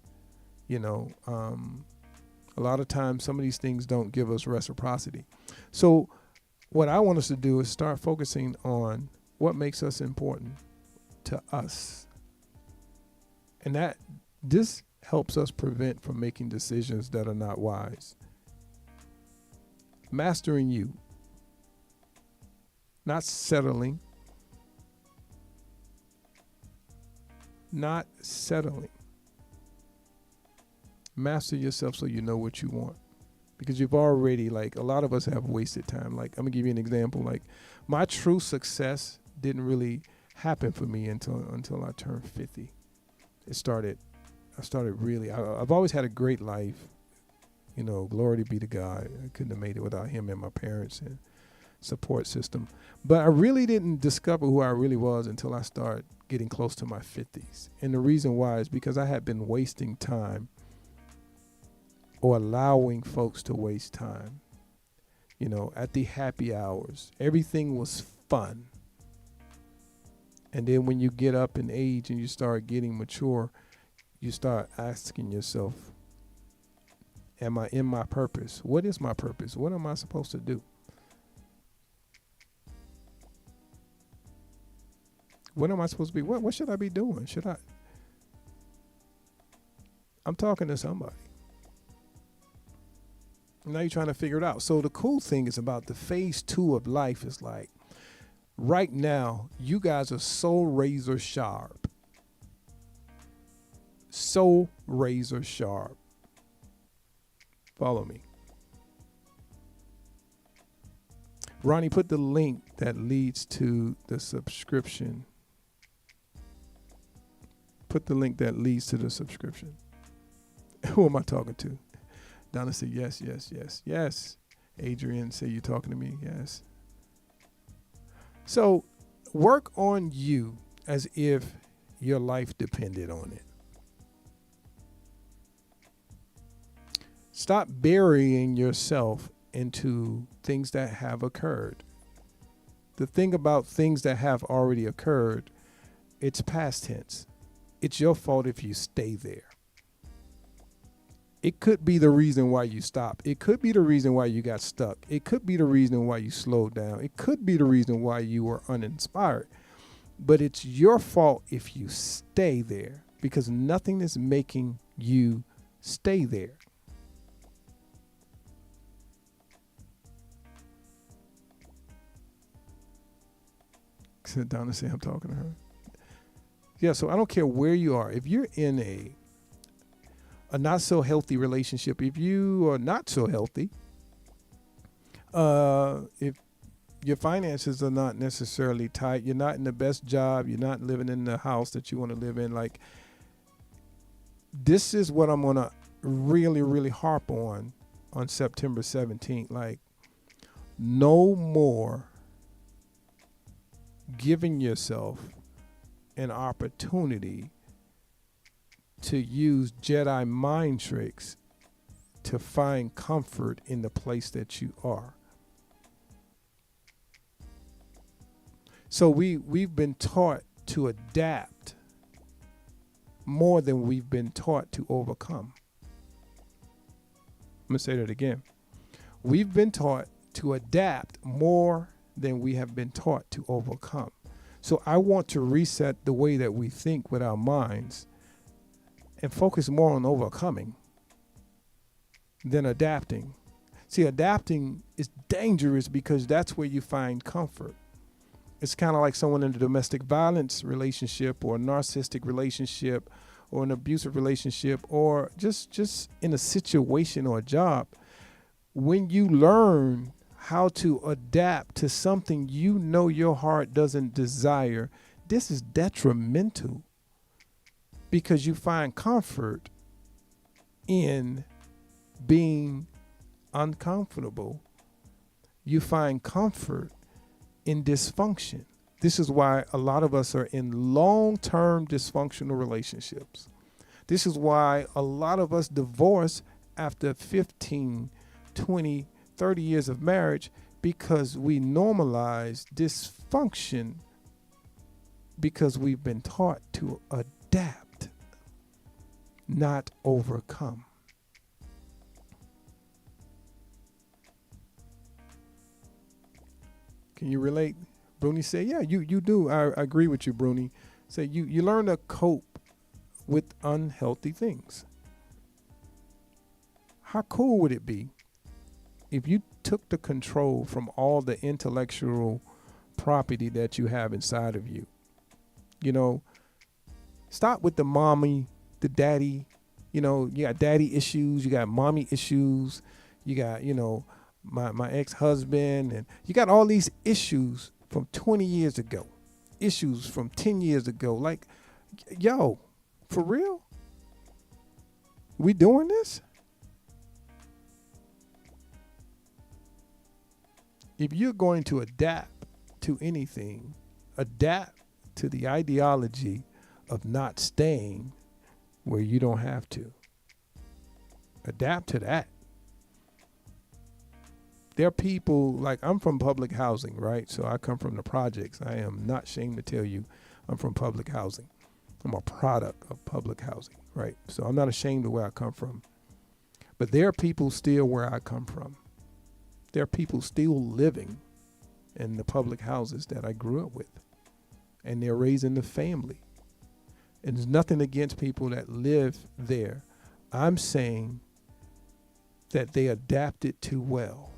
a lot of times some of these things don't give us reciprocity. So what I want us to do is start focusing on what makes us important to us. And that this helps us prevent from making decisions that are not wise. Mastering you. Not settling. Not settling. Master yourself so you know what you want. Because you've already, a lot of us have wasted time. I'm going to give you an example. My true success didn't really happen for me until I turned 50. I started really, I've always had a great life. Glory be to God. I couldn't have made it without him and my parents and support system. But I really didn't discover who I really was until I started getting close to my 50s. And the reason why is because I had been wasting time or allowing folks to waste time. At the happy hours, everything was fun. And then when you get up in age and you start getting mature, you start asking yourself, am I in my purpose? What is my purpose? What am I supposed to do? What am I supposed to be? What should I be doing? I'm talking to somebody. Now you're trying to figure it out. So the cool thing is about the phase 2 of life is right now, you guys are so razor sharp. So razor sharp. Follow me. Ronnie, put the link that leads to the subscription. Put the link that leads to the subscription. Who am I talking to? Donna said, yes. Adrian said, you talking to me? Yes. So work on you as if your life depended on it. Stop burying yourself into things that have occurred. The thing about things that have already occurred, it's past tense. It's your fault if you stay there. It could be the reason why you stopped. It could be the reason why you got stuck. It could be the reason why you slowed down. It could be the reason why you were uninspired. But it's your fault if you stay there, because nothing is making you stay there. Sit down and say I'm talking to her. Yeah, so I don't care where you are. If you're in a not so healthy relationship, if you are not so healthy, if your finances are not necessarily tight, you're not in the best job, you're not living in the house that you want to live in, like, this is what I'm going to really, really harp on September 17th. Like, no more giving yourself an opportunity to use Jedi mind tricks to find comfort in the place that you are. So we've been taught to adapt more than we've been taught to overcome. I'm going to say that again. We've been taught to adapt more than we have been taught to overcome. So I want to reset the way that we think with our minds and focus more on overcoming than adapting. See, adapting is dangerous because that's where you find comfort. It's kind of like someone in a domestic violence relationship or a narcissistic relationship or an abusive relationship or just in a situation or a job. When you learn how to adapt to something you know your heart doesn't desire, this is detrimental because you find comfort in being uncomfortable. You find comfort in dysfunction. This is why a lot of us are in long-term dysfunctional relationships. This is why a lot of us divorce after 15, 20, 30 years of marriage, because we normalize dysfunction because we've been taught to adapt, not overcome. Can you relate? Bruni said, yeah, you do. I agree with you, Bruni. Say you learn to cope with unhealthy things. How cool would it be if you took the control from all the intellectual property that you have inside of you? You know, stop with the mommy, the daddy. You know, you got daddy issues, you got mommy issues, you got, you know, my ex-husband, and you got all these issues from 20 years ago, issues from 10 years ago. Like, yo, for real? We doing this? If you're going to adapt to anything, adapt to the ideology of not staying where you don't have to. Adapt to that. There are people, like, I'm from public housing, right? So I come from the projects. I am not ashamed to tell you I'm from public housing. I'm a product of public housing, right? So I'm not ashamed of where I come from. But there are people still where I come from. There are people still living in the public houses that I grew up with. And they're raising the family. And there's nothing against people that live there. I'm saying that they adapted too well.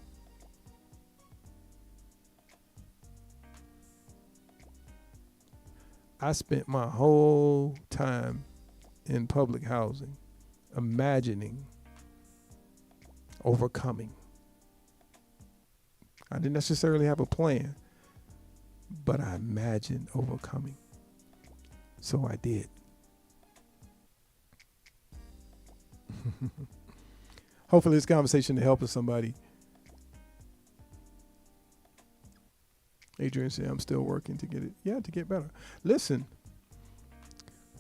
I spent my whole time in public housing imagining overcoming. I didn't necessarily have a plan, but I imagined overcoming. So I did. Hopefully this conversation to help somebody. Adrian said, I'm still working to get it. Yeah, to get better. Listen,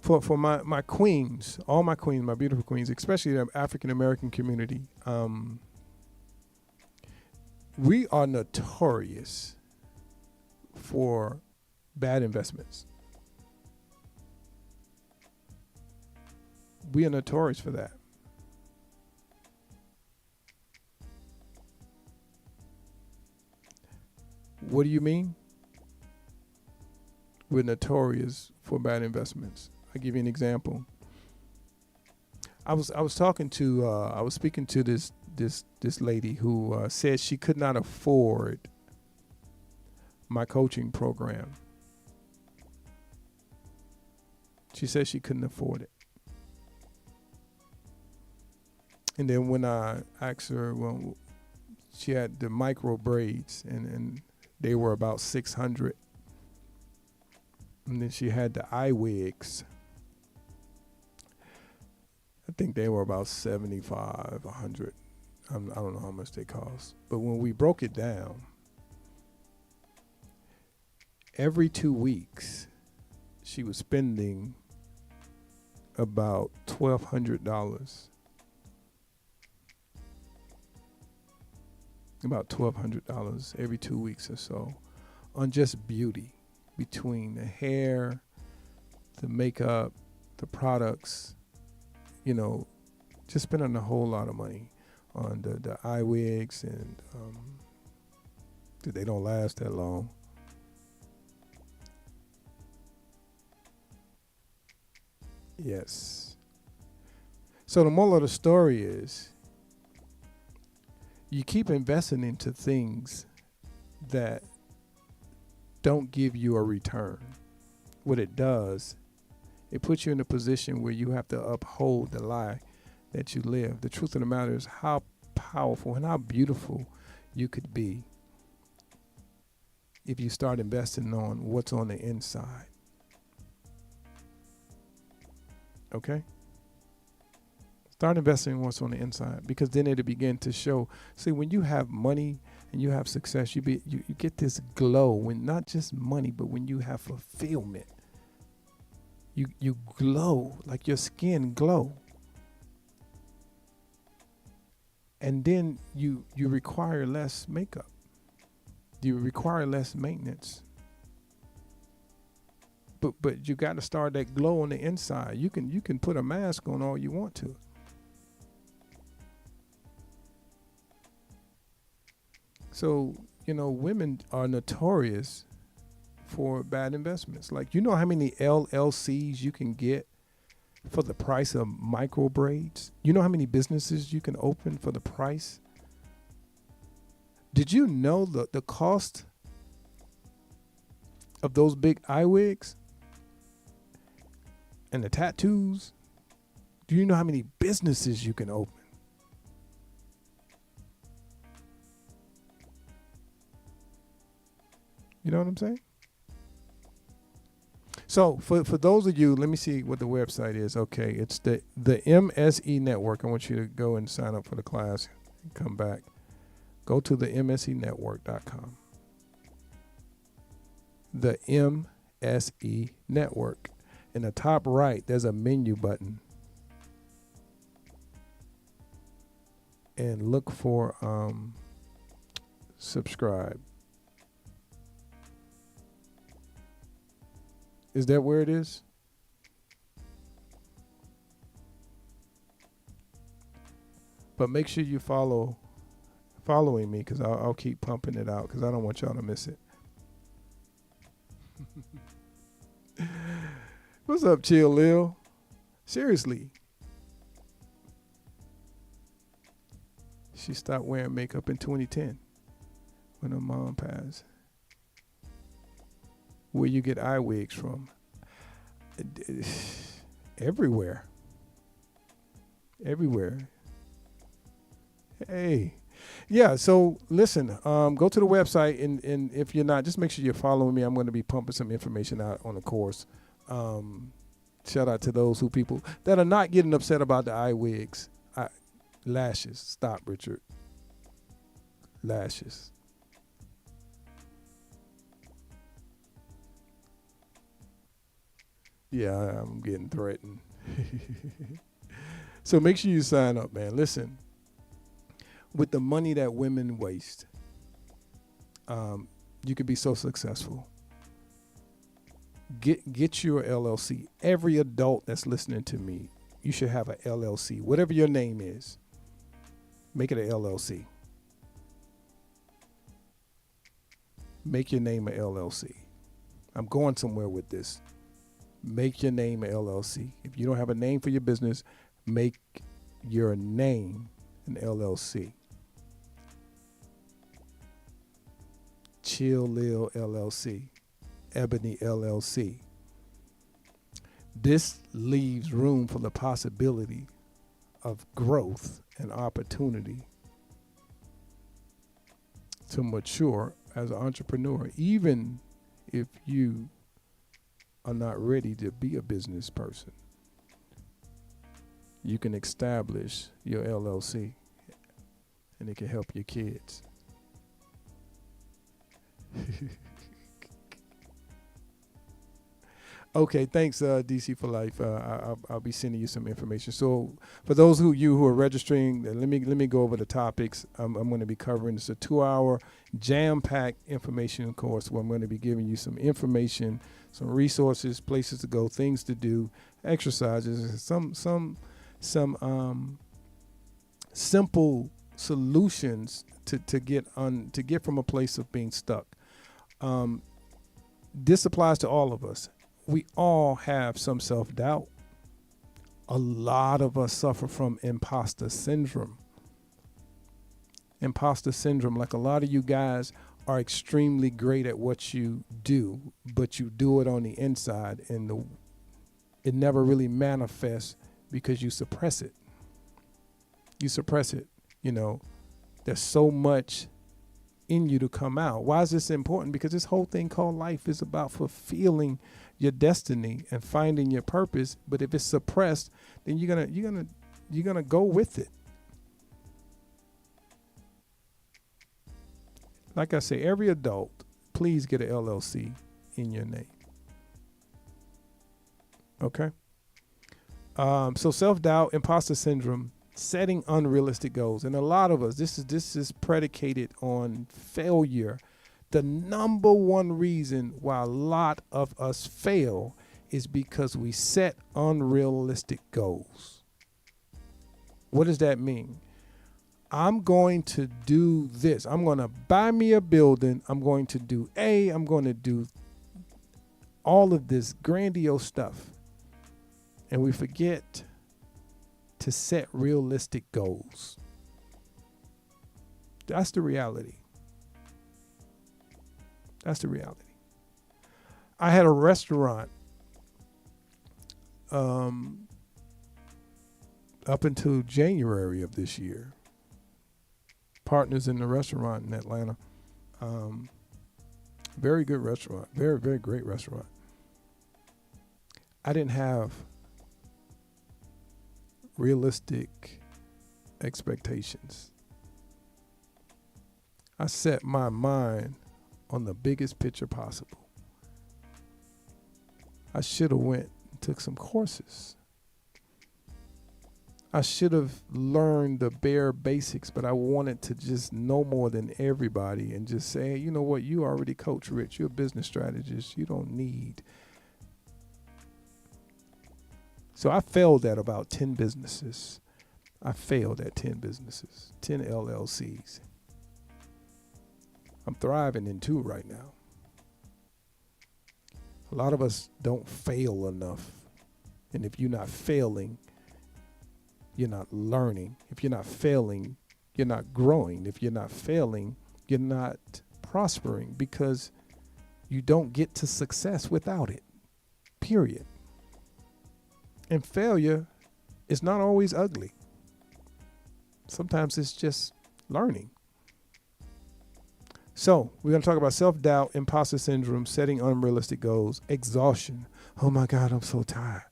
for my queens, all my queens, my beautiful queens, especially the African-American community, we are notorious for bad investments. We are notorious for that. What do you mean? We're notorious for bad investments. I'll give you an example. I was talking to I was speaking to this lady who said she could not afford my coaching program. She said she couldn't afford it. And then when I asked her, well, she had the micro braids, and they were about 600. And then she had the eye wigs. I think they were about 75, 100. I don't know how much they cost. But when we broke it down, every 2 weeks, she was spending about $1,200. About $1,200 every 2 weeks or so on just beauty, between the hair, the makeup, the products, just spending a whole lot of money on the eye wigs, and they don't last that long. Yes. So the moral of the story is, you keep investing into things that don't give you a return. What it does, it puts you in a position where you have to uphold the lie that you live. The truth of the matter is how powerful and how beautiful you could be if you start investing on what's on the inside. Okay? Start investing in what's on the inside, because then it'll begin to show. See, when you have money and you have success, you get this glow, when not just money, but when you have fulfillment. You glow, like your skin glow. And then you require less makeup. You require less maintenance. But you got to start that glow on the inside. You can put a mask on all you want to. So, women are notorious for bad investments. Like, you know how many LLCs you can get for the price of micro braids? You know how many businesses you can open for the price? Did you know the cost of those big eye wigs and the tattoos? Do you know how many businesses you can open? You know what I'm saying? So for those of you, let me see what the website is. Okay, it's the MSE Network. I want you to go and sign up for the class and come back. Go to the msenetwork.com. The MSE Network. In the top right, there's a menu button. And look for subscribe. Is that where it is? But make sure you following me, because I'll keep pumping it out, because I don't want y'all to miss it. What's up, Chill Lil? Seriously. She stopped wearing makeup in 2010 when her mom passed. Where you get eye wigs from? Everywhere. Hey. Yeah, so listen, go to the website, and if you're not, just make sure you're following me. I'm going to be pumping some information out on the course. Shout out to those people that are not getting upset about the eye wigs. Lashes. Stop, Richard. Lashes. Yeah, I'm getting threatened. So make sure you sign up, man. Listen, with the money that women waste, you could be so successful. Get your LLC. Every adult that's listening to me, you should have an LLC. Whatever your name is, make it an LLC. Make your name an LLC. I'm going somewhere with this. Make your name an LLC. If you don't have a name for your business, make your name an LLC. Chill Lil LLC, Ebony LLC. This leaves room for the possibility of growth and opportunity to mature as an entrepreneur, even if you are not ready to be a business person. You can establish your LLC and it can help your kids. Okay, thanks, DC for Life. I'll be sending you some information. So, for those of you who are registering, let me go over the topics. I'm going to be covering. It's a 2-hour jam-packed information course where I'm going to be giving you some information, some resources, places to go, things to do, exercises, some simple solutions to get from a place of being stuck. This applies to all of us. We all have some self-doubt. A lot of us suffer from imposter syndrome. Imposter syndrome, like a lot of you guys are extremely great at what you do, but you do it on the inside and it never really manifests because you suppress it. You suppress it, There's so much in you to come out. Why is this important? Because this whole thing called life is about fulfilling your destiny and finding your purpose. But if it's suppressed, then you're gonna go with it. Like I say, every adult, please get an LLC in your name. Okay. So self-doubt, imposter syndrome, setting unrealistic goals. And a lot of us, this is predicated on failure. The number one reason why a lot of us fail is because we set unrealistic goals. What does that mean? I'm going to do this. I'm going to buy me a building. I'm going to do I'm going to do all of this grandiose stuff. And we forget to set realistic goals. That's the reality. That's the reality. I had a restaurant up until January of this year. Partners in the restaurant in Atlanta. Very good restaurant. Very, very great restaurant. I didn't have realistic expectations. I set my mind on the biggest picture possible. I should have went and took some courses. I should have learned the bare basics, but I wanted to just know more than everybody and just say, you know what, you already coach Rich, you're a business strategist, you don't need. So I failed at about 10 businesses. I failed at 10 businesses, 10 LLCs. I'm thriving in 2 right now. A lot of us don't fail enough. And if you're not failing, you're not learning. If you're not failing, you're not growing. If you're not failing, you're not prospering because you don't get to success without it. Period. And failure is not always ugly. Sometimes it's just learning. So we're going to talk about self-doubt, imposter syndrome, setting unrealistic goals, exhaustion. Oh my God, I'm so tired.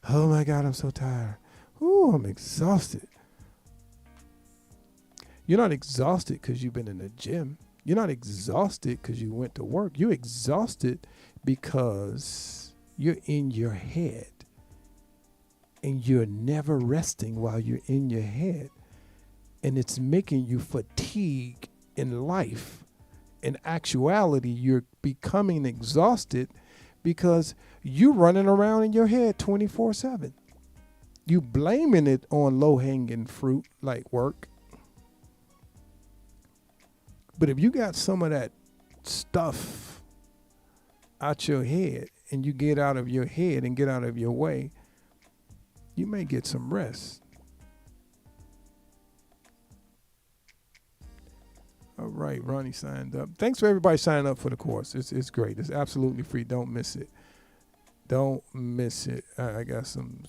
Oh my God, I'm so tired. Ooh, I'm exhausted. You're not exhausted because you've been in the gym. You're not exhausted because you went to work. You're exhausted because you're in your head. And you're never resting while you're in your head. And it's making you fatigue in life. In actuality, you're becoming exhausted because you're running around in your head 24/7. You blaming it on low-hanging fruit like work. But if you got some of that stuff out your head and you get out of your head and get out of your way, you may get some rest. All right, Ronnie signed up. Thanks for everybody signing up for the course. It's great. It's absolutely free. Don't miss it. Don't miss it. I got some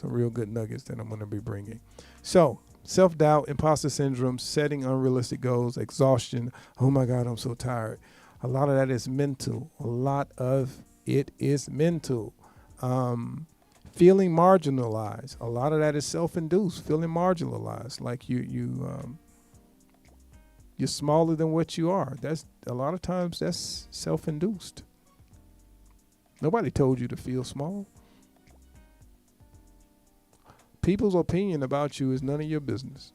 real good nuggets that I'm going to be bringing. So, self-doubt, imposter syndrome, setting unrealistic goals, exhaustion. Oh my God, I'm so tired. A lot of that is mental. A lot of it is mental. Feeling marginalized. A lot of that is self-induced. Feeling marginalized, like you're smaller than what you are. That's a lot of times that's self-induced. Nobody told you to feel small. People's opinion about you is none of your business.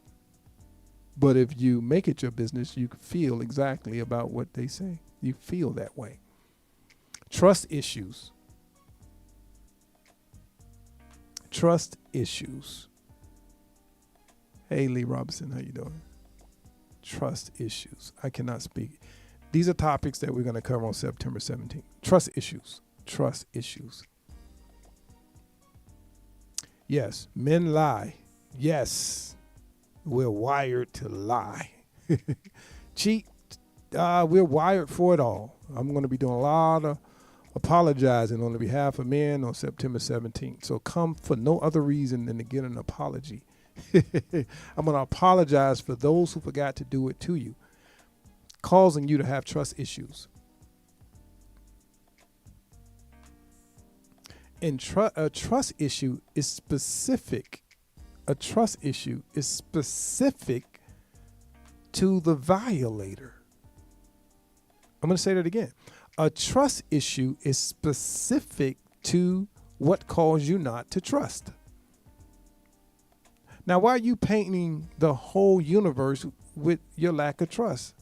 But if you make it your business, you feel exactly about what they say. You feel that way. Trust issues. Trust issues. Hey, Lee Robinson, how you doing? Trust issues. I cannot speak. These are topics that we're going to cover on September 17th. Trust issues. Trust issues. Yes, men lie. Yes, we're wired to lie. Cheat. We're wired for it all. I'm going to be doing a lot of apologizing on the behalf of men on September 17th. So come for no other reason than to get an apology. I'm going to apologize for those who forgot to do it to you, causing you to have trust issues. And a trust issue is specific. A trust issue is specific to the violator. I'm going to say that again. A trust issue is specific to what caused you not to trust. Now, why are you painting the whole universe with your lack of trust?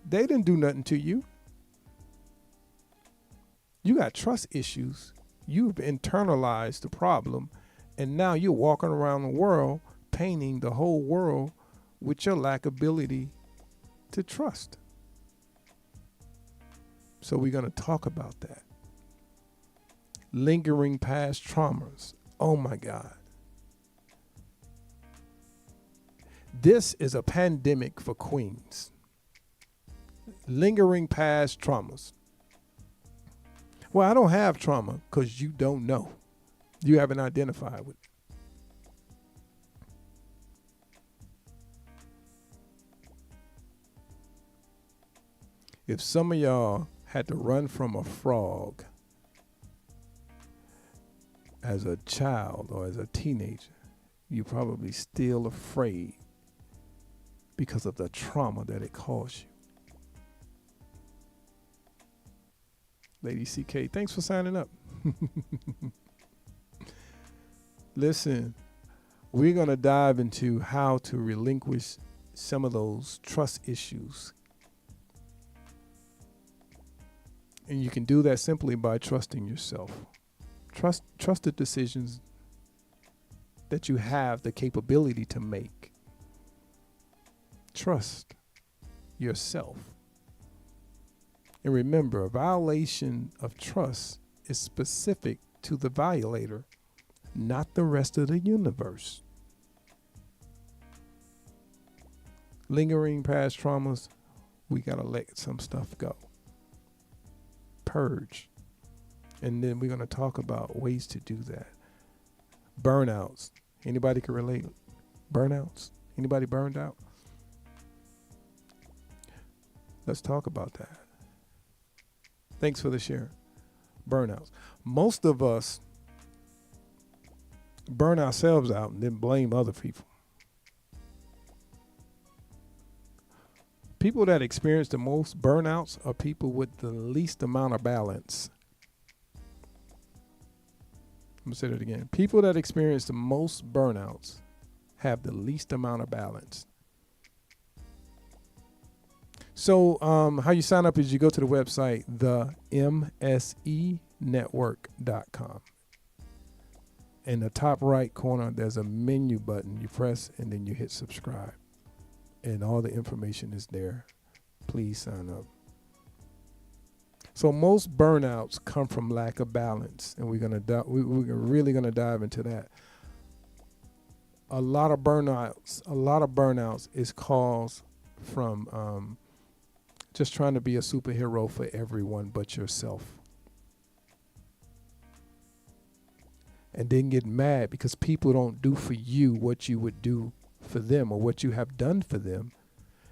They didn't do nothing to you. You got trust issues. You've internalized the problem, and now you're walking around the world painting the whole world with your lack of ability to trust. So we're going to talk about that. Lingering past traumas. Oh my God. This is a pandemic for queens. Lingering past traumas. Well, I don't have trauma because you don't know. You haven't identified with it. If some of y'all had to run from a frog as a child or as a teenager, you're probably still afraid because of the trauma that it caused you. Lady CK, thanks for signing up. Listen, we're going to dive into how to relinquish some of those trust issues. And you can do that simply by trusting yourself. Trust the decisions that you have the capability to make. Trust yourself. And remember, a violation of trust is specific to the violator, not the rest of the universe. Lingering past traumas, we got to let some stuff go. Purge. And then we're going to talk about ways to do that. Burnouts. Anybody can relate? Burnouts? Anybody burned out? Let's talk about that. Thanks for the share. Burnouts. Most of us burn ourselves out and then blame other people. People that experience the most burnouts are people with the least amount of balance. I'm going to say that again. People that experience the most burnouts have the least amount of balance. So how you sign up is you go to the website, themsenetwork.com. In the top right corner, there's a menu button. You press and then you hit subscribe. And all the information is there. Please sign up. So most burnouts come from lack of balance, and we're really gonna dive into that. A lot of burnouts is caused from just trying to be a superhero for everyone but yourself. And then get mad because people don't do for you what you would do for them or what you have done for them.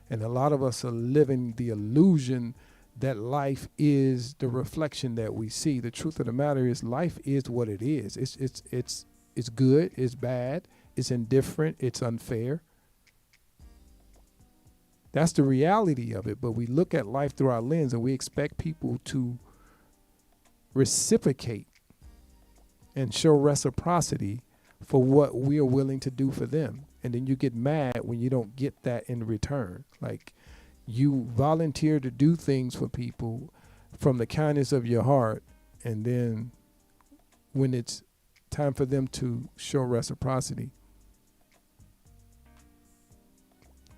And a lot of us are living the illusion that life is the reflection that we see. The truth of the matter is life is what it is. It's good, it's bad, it's indifferent, it's unfair. That's the reality of it. But we look at life through our lens and we expect people to reciprocate and show reciprocity for what we are willing to do for them. And then you get mad when you don't get that in return. Like, you volunteer to do things for people from the kindness of your heart, and then when it's time for them to show reciprocity,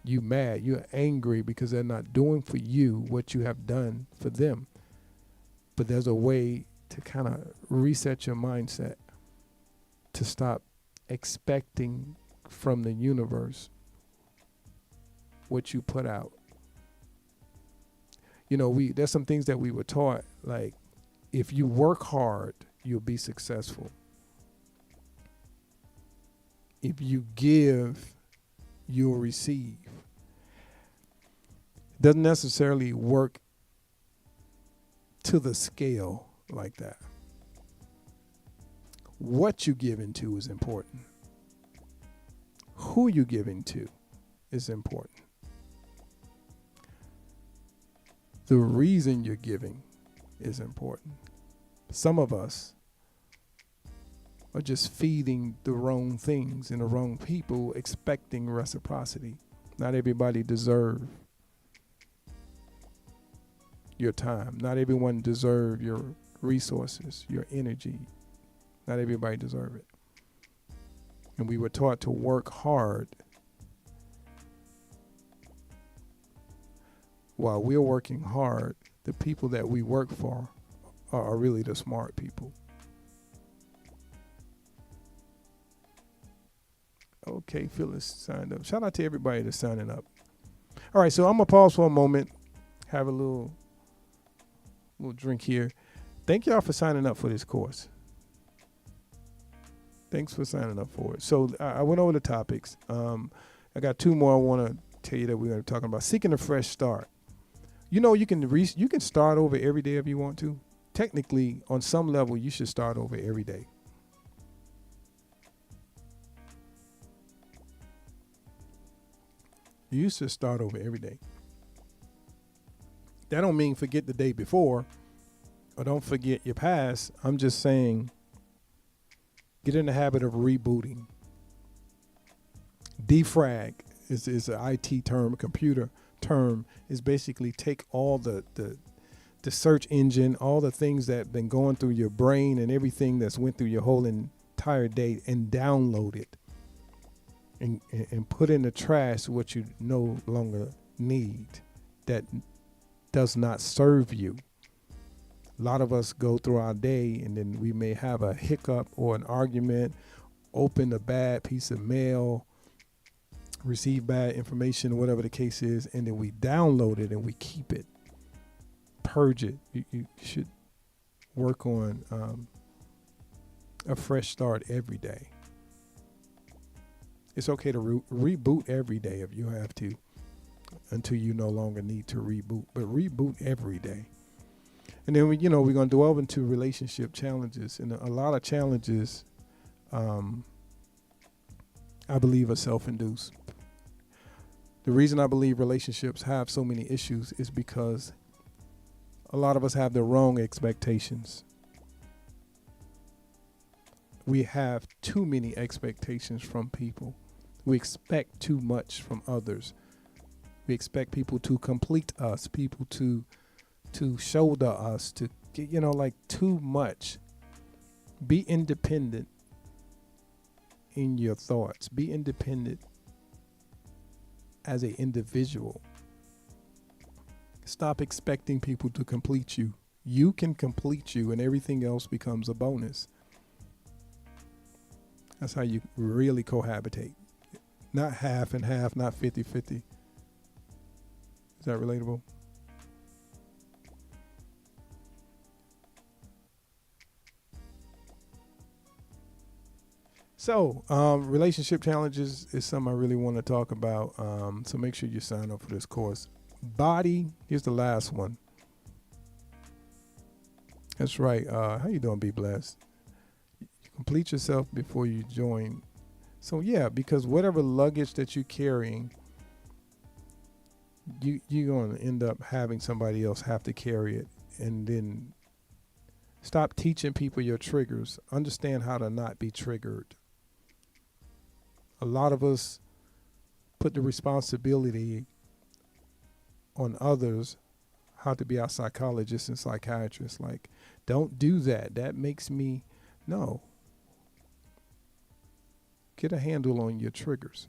you mad, you're angry because they're not doing for you what you have done for them. But there's a way to kind of reset your mindset, to stop expecting from the universe what you put out. You know, there's some things that we were taught, like, if you work hard, you'll be successful. If you give, you'll receive. Doesn't necessarily work to the scale like that. What you give into is important. Who you give into is important. The reason you're giving is important. Some of us are just feeding the wrong things and the wrong people, expecting reciprocity. Not everybody deserves your time. Not everyone deserves your resources, your energy. Not everybody deserves it. And we were taught to work hard. While we're working hard, the people that we work for are really the smart people. Okay, Phyllis signed up. Shout out to everybody that's signing up. All right, so I'm going to pause for a moment, have a little drink here. Thank y'all for signing up for this course. Thanks for signing up for it. So I went over the topics. I got two more I want to tell you that we're going to be talking about. Seeking a fresh start. You know, you can start over every day if you want to. Technically, on some level, you should start over every day. You should start over every day. That don't mean forget the day before or don't forget your past. I'm just saying get in the habit of rebooting. Defrag is an IT term, a computer term, is basically take all the search engine, all the things that have been going through your brain and everything that's went through your whole entire day and download it and put in the trash what you no longer need, that does not serve you. A lot of us go through our day and then we may have a hiccup or an argument, open a bad piece of mail, receive bad information, whatever the case is, and then we download it and we keep it. Purge it. You should work on a fresh start every day. It's okay to reboot every day if you have to, until you no longer need to reboot, but reboot every day. And then we're going to delve into relationship challenges, and a lot of challenges, I believe, are self-induced. The reason I believe relationships have so many issues is because a lot of us have the wrong expectations. We have too many expectations from people. We expect too much from others. We expect people to complete us, people to shoulder us, to get, like too much. Be independent in your thoughts. Be independent as an individual. Stop expecting people to complete you. You can complete you and everything else becomes a bonus. That's how you really cohabitate. Not half and half, not 50-50. Is that relatable? So, relationship challenges is something I really want to talk about. So make sure you sign up for this course. Body, here's the last one. That's right. How you doing, Be Blessed? You complete yourself before you join. So yeah, because whatever luggage that you're carrying, you're going to end up having somebody else have to carry it. And then stop teaching people your triggers. Understand how to not be triggered. A lot of us put the responsibility on others how to be our psychologists and psychiatrists. Like, don't do that. That makes me, no. Get a handle on your triggers.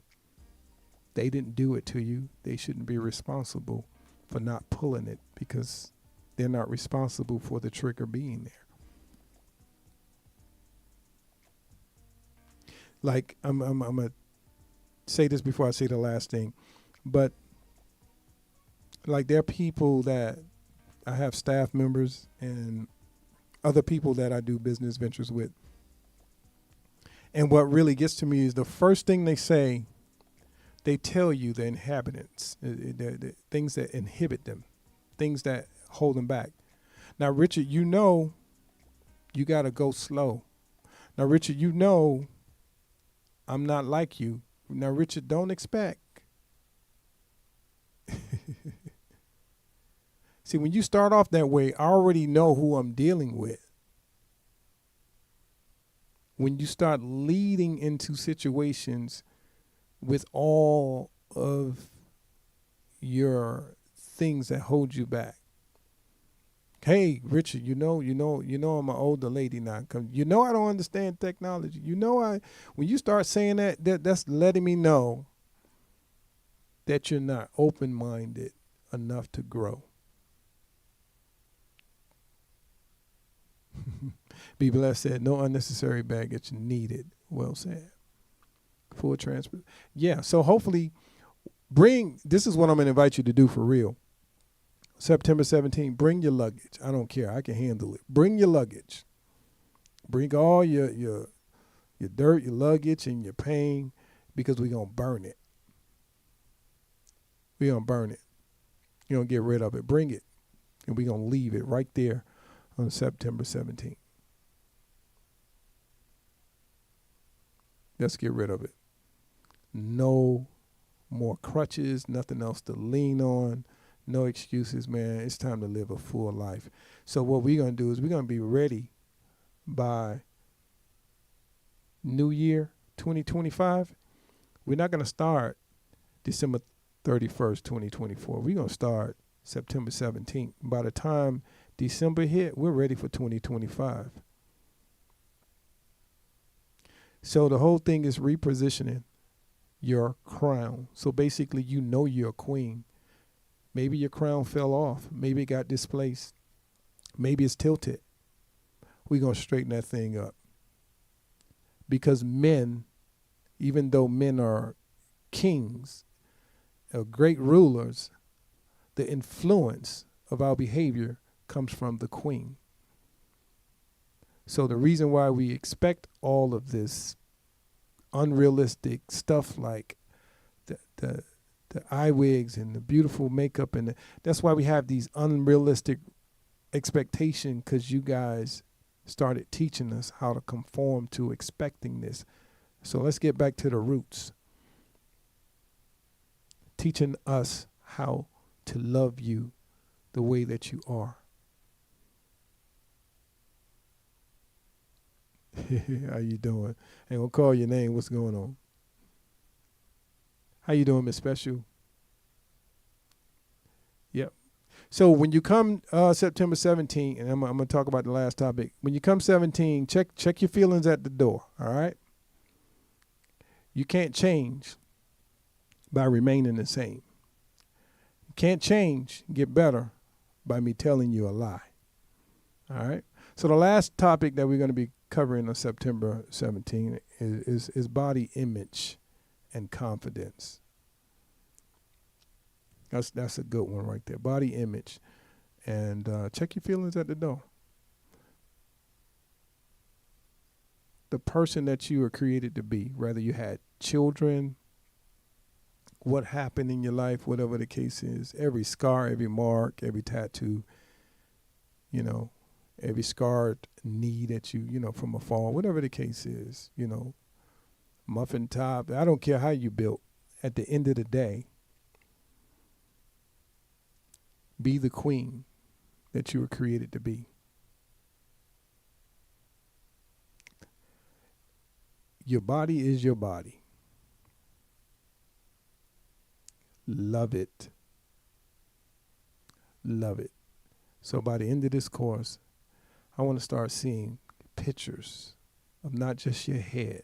They didn't do it to you. They shouldn't be responsible for not pulling it because they're not responsible for the trigger being there. Like, I'm going to say this before I say the last thing, but like there are people that I have staff members and other people that I do business ventures with. And what really gets to me is the first thing they say, they tell you the inhabitants, the things that inhibit them, things that hold them back. Now, Richard, you know you got to go slow. Now, Richard, you know I'm not like you. Now, Richard, don't expect. See, when you start off that way, I already know who I'm dealing with. When you start leading into situations with all of your things that hold you back. Hey, Richard, you know, I'm an older lady now. You know I don't understand technology. You know when you start saying that's letting me know that you're not open-minded enough to grow. Be Blessed said, no unnecessary baggage needed. Well said. Full transfer. Yeah, so hopefully this is what I'm going to invite you to do for real. September 17th, bring your luggage. I don't care. I can handle it. Bring your luggage. Bring all your dirt, your luggage, and your pain because we're going to burn it. We're going to burn it. You're going to get rid of it. Bring it. And we're going to leave it right there on September 17th. Let's get rid of it. No more crutches, nothing else to lean on, no excuses, man. It's time to live a full life. So what we're going to do is we're going to be ready by New Year 2025. We're not going to start December 31st, 2024. We're going to start September 17th. By the time December hit, we're ready for 2025. So the whole thing is repositioning your crown. So basically, you know you're a queen. Maybe your crown fell off. Maybe it got displaced. Maybe it's tilted. We're going to straighten that thing up. Because men, even though men are kings, are great rulers, the influence of our behavior comes from the queen. So the reason why we expect all of this unrealistic stuff like the eye wigs and the beautiful makeup that's why we have these unrealistic expectations, because you guys started teaching us how to conform to expecting this. So let's get back to the roots. Teaching us how to love you the way that you are. How you doing? Ain't gonna call your name. What's going on? How you doing, Miss Special? Yep. So when you come September 17th, and I'm gonna talk about the last topic. When you come 17, check your feelings at the door. All right. You can't change by remaining the same. You can't change, get better by me telling you a lie. All right. So the last topic that we're going to be covering on September 17th is body image and confidence. That's a good one right there. Body image. And check your feelings at the door. The person that you were created to be, whether you had children, what happened in your life, whatever the case is, every scar, every mark, every tattoo, you know, every scarred knee that you from a fall, whatever the case is, muffin top, I don't care how you built. At the end of the day, be the queen that you were created to be. Your body is your body. Love it. Love it. So by the end of this course, I want to start seeing pictures of not just your head,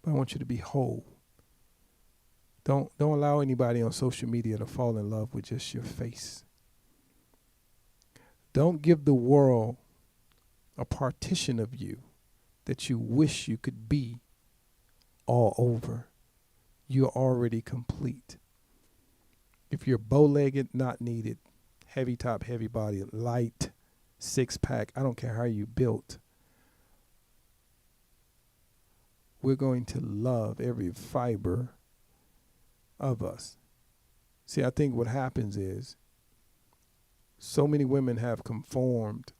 but I want you to be whole. Don't allow anybody on social media to fall in love with just your face. Don't give the world a partition of you that you wish you could be all over. You're already complete. If you're bow-legged, not needed, heavy top, heavy body, light, six-pack, I don't care how you built. We're going to love every fiber of us. See, I think what happens is so many women have conformed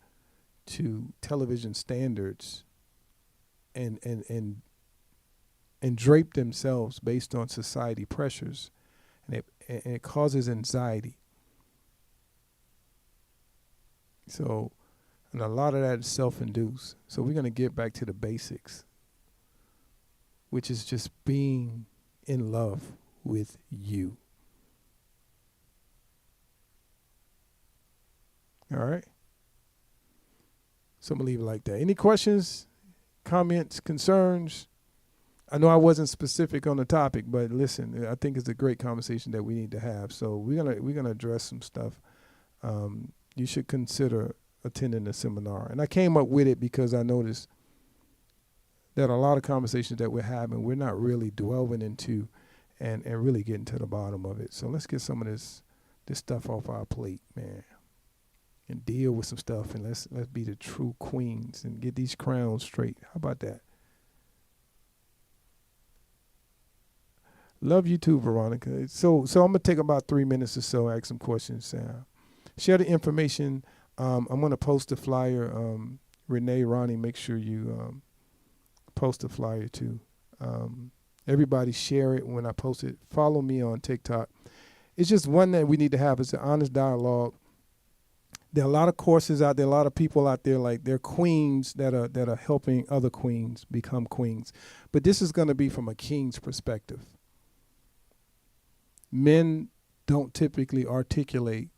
to television standards and drape themselves based on society pressures, and it causes anxiety. So, and a lot of that is self-induced. So we're going to get back to the basics, which is just being in love with you. All right? So I'm going to leave it like that. Any questions, comments, concerns? I know I wasn't specific on the topic, but listen, I think it's a great conversation that we need to have. So we're gonna address some stuff. You should consider attending the seminar. And I came up with it because I noticed that a lot of conversations that we're having, we're not really delving into and really getting to the bottom of it. So let's get some of this stuff off our plate, man, and deal with some stuff, and let's be the true queens and get these crowns straight. How about that? Love you too, Veronica. So I'm gonna take about 3 minutes or so, ask some questions. Share the information. I'm gonna post the flyer. Renee, Ronnie, make sure you post the flyer too. Everybody share it when I post it. Follow me on TikTok. It's just one that we need to have. It's an honest dialogue. There are a lot of courses out there, a lot of people out there, like they're queens that are helping other queens become queens. But this is gonna be from a king's perspective. Men don't typically articulate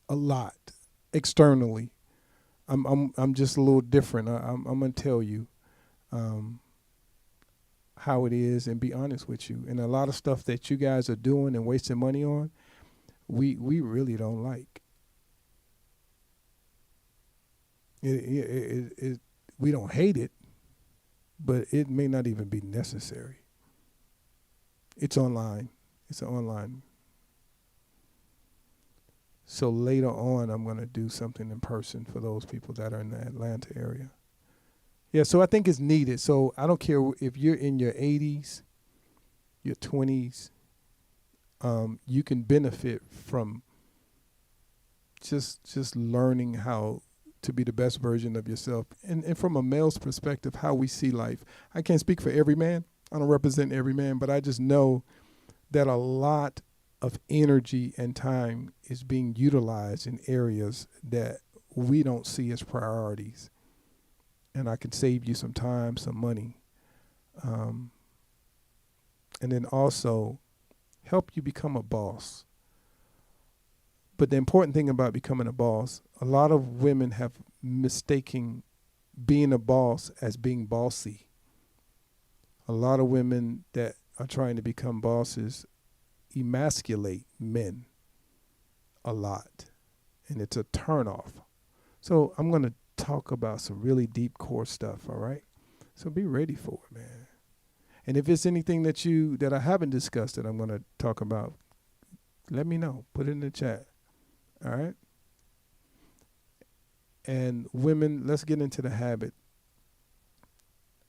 a lot externally. I'm just a little different. I'm gonna tell you how it is and be honest with you. And a lot of stuff that you guys are doing and wasting money on, we really don't like. We don't hate it, but it may not even be necessary. It's online. It's online. So later on, I'm going to do something in person for those people that are in the Atlanta area. Yeah, so I think it's needed. So I don't care if you're in your 80s, your 20s, you can benefit from just learning how to be the best version of yourself. And from a male's perspective, how we see life. I can't speak for every man. I don't represent every man, but I just know that a lot of energy and time is being utilized in areas that we don't see as priorities. And I can save you some time, some money. And then also help you become a boss. But the important thing about becoming a boss, a lot of women have mistaken being a boss as being bossy. A lot of women that are trying to become bosses emasculate men a lot, and it's a turnoff. So I'm going to talk about some really deep core stuff, all right? So be ready for it, man. And if it's anything that I haven't discussed that I'm going to talk about, let me know. Put it in the chat. All right? And women, let's get into the habit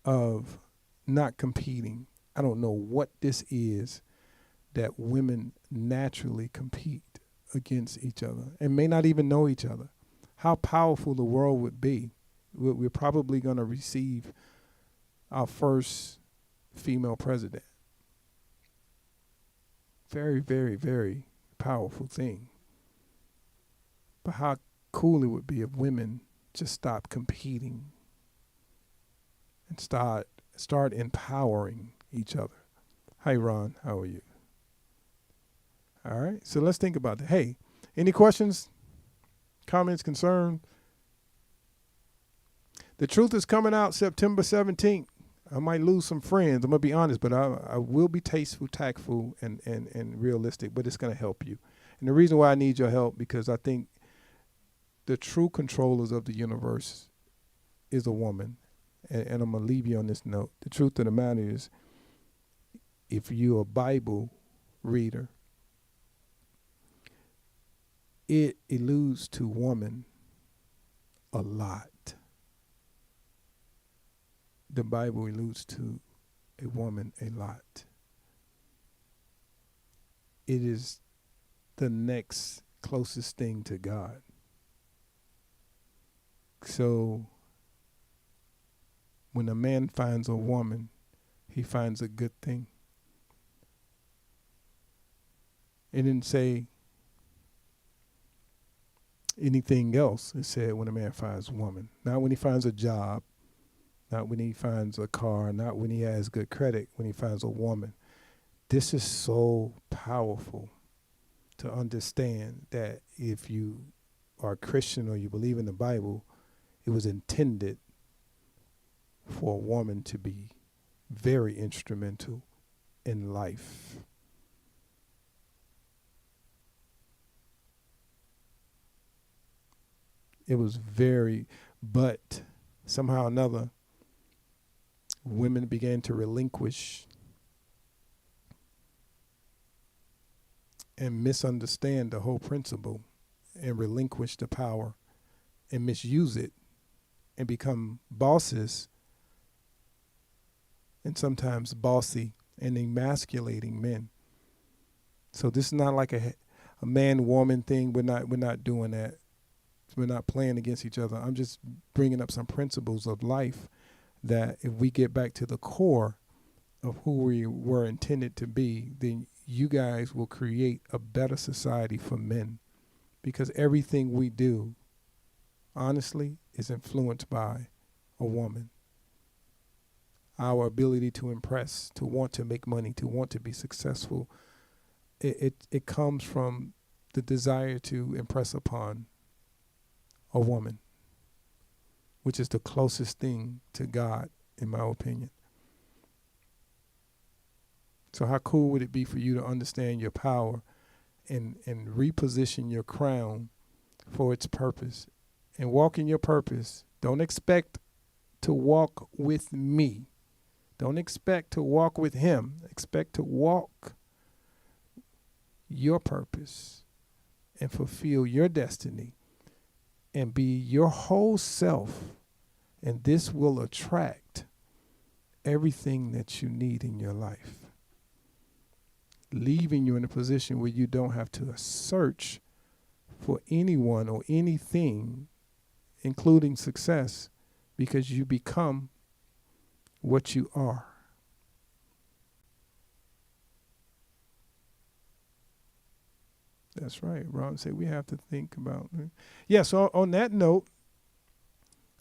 of not competing. I don't know what this is that women naturally compete against each other and may not even know each other. How powerful the world would be. We're probably going to receive our first female president. Very, very, very powerful thing. But how cool it would be if women just stop competing and start empowering each other. Hi, Ron. How are you? All right. So let's think about that. Hey, any questions, comments, concerns? The truth is coming out September 17th. I might lose some friends. I'm going to be honest, but I will be tasteful, tactful, and realistic, but it's going to help you. And the reason why I need your help, because I think the true controllers of the universe is a woman. And I'm going to leave you on this note. The truth of the matter is, if you're a Bible reader, it alludes to woman a lot. The Bible alludes to a woman a lot. It is the next closest thing to God. So when a man finds a woman, he finds a good thing. It didn't say anything else. It said when a man finds a woman. Not when he finds a job, not when he finds a car, not when he has good credit, when he finds a woman. This is so powerful to understand that if you are a Christian or you believe in the Bible, it was intended for a woman to be very instrumental in life. It was but somehow or another, women began to relinquish and misunderstand the whole principle and relinquish the power and misuse it and become bosses and sometimes bossy and emasculating men. So this is not like a man-woman thing. We're not doing that. We're not playing against each other. I'm just bringing up some principles of life that if we get back to the core of who we were intended to be, then you guys will create a better society for men, because everything we do, honestly, is influenced by a woman. Our ability to impress, to want to make money, to want to be successful, it comes from the desire to impress upon a woman, which is the closest thing to God, in my opinion. So how cool would it be for you to understand your power and reposition your crown for its purpose and walk in your purpose? Don't expect to walk with me. Don't expect to walk with him. Expect to walk your purpose and fulfill your destiny and be your whole self. And this will attract everything that you need in your life, leaving you in a position where you don't have to search for anyone or anything, including success, because you become what you are. That's right. Ron said we have to think about it. Yeah, so on that note,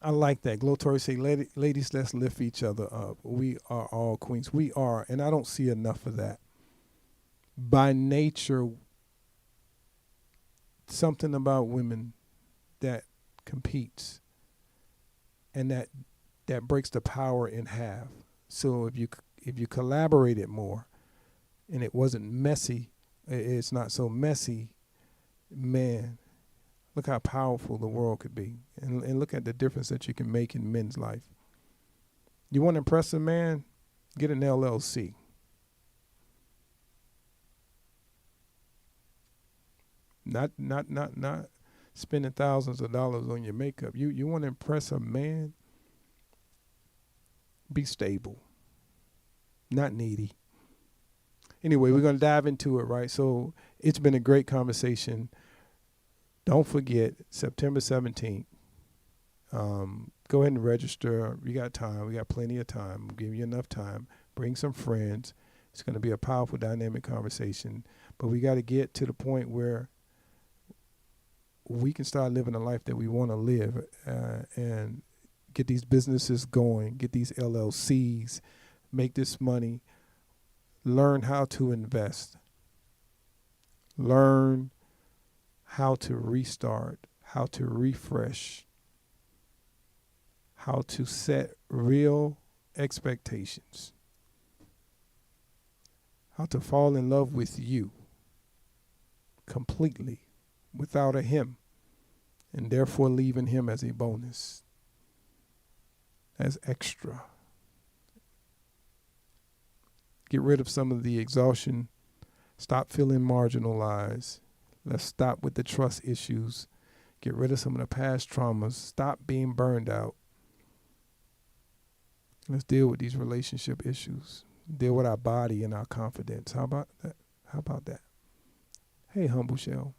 I like that. Glotori say, ladies, let's lift each other up. We are all queens. We are, and I don't see enough of that. By nature, something about women that competes and that breaks the power in half. So if you collaborated more and it wasn't messy, it's not so messy, man, look how powerful the world could be. And look at the difference that you can make in men's life. You want to impress a man? Get an LLC. Not spending thousands of dollars on your makeup. You want to impress a man? Be stable. Not needy. Anyway, we're going to dive into it, right? So it's been a great conversation. Don't forget, September 17th. Go ahead and register. We got time. We got plenty of time. We'll give you enough time. Bring some friends. It's going to be a powerful, dynamic conversation. But we got to get to the point where we can start living the life that we want to live and get these businesses going, get these LLCs, make this money, learn how to invest, learn how to restart, how to refresh, how to set real expectations, how to fall in love with you completely without a him, and therefore leaving him as a bonus, as extra. Get rid of some of the exhaustion. Stop feeling marginalized. Let's stop with the trust issues. Get rid of some of the past traumas. Stop being burned out. Let's deal with these relationship issues. Deal with our body and our confidence. How about that? How about that? Hey, humble shell.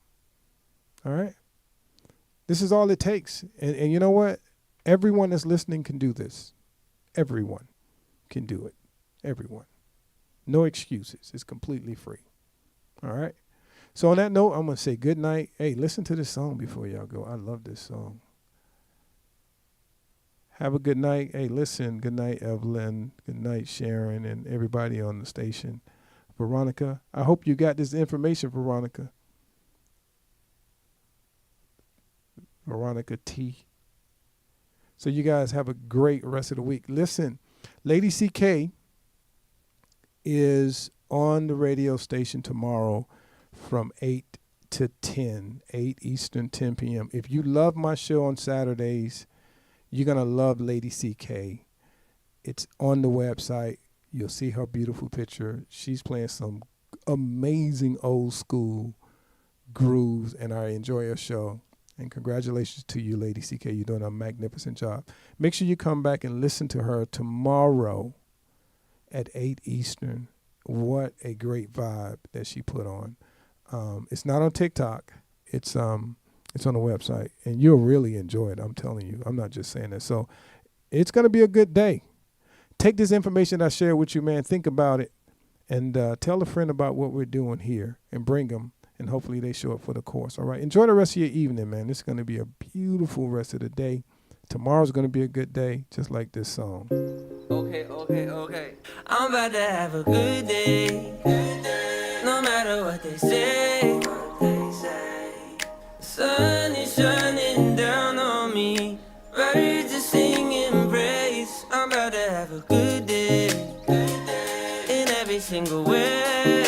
All right? This is all it takes. And you know what? Everyone that's listening can do this. Everyone can do it. Everyone. No excuses. It's completely free. All right? So on that note, I'm going to say good night. Hey, listen to this song before y'all go. I love this song. Have a good night. Hey, listen. Good night, Evelyn. Good night, Sharon, and everybody on the station. Veronica, I hope you got this information, Veronica. Veronica T. So you guys have a great rest of the week. Listen, Lady CK is on the radio station tomorrow from 8 to 10, 8 Eastern, 10 p.m. If you love my show on Saturdays, you're going to love Lady CK. It's on the website. You'll see her beautiful picture. She's playing some amazing old school grooves, and I enjoy her show. And congratulations to you, Lady CK. You're doing a magnificent job. Make sure you come back and listen to her tomorrow at 8 Eastern. What a great vibe that she put on. It's not on TikTok. It's on the website. And you'll really enjoy it, I'm telling you. I'm not just saying that. So it's going to be a good day. Take this information I shared with you, man. Think about it. And tell a friend about what we're doing here and bring them. And hopefully they show up for the course. All right. Enjoy the rest of your evening, man. It's going to be a beautiful rest of the day. Tomorrow's going to be a good day, just like this song. Okay. I'm about to have a good day. No matter what they say. The sun is shining down on me. Birds are singing praise. I'm about to have a good day. In every single way.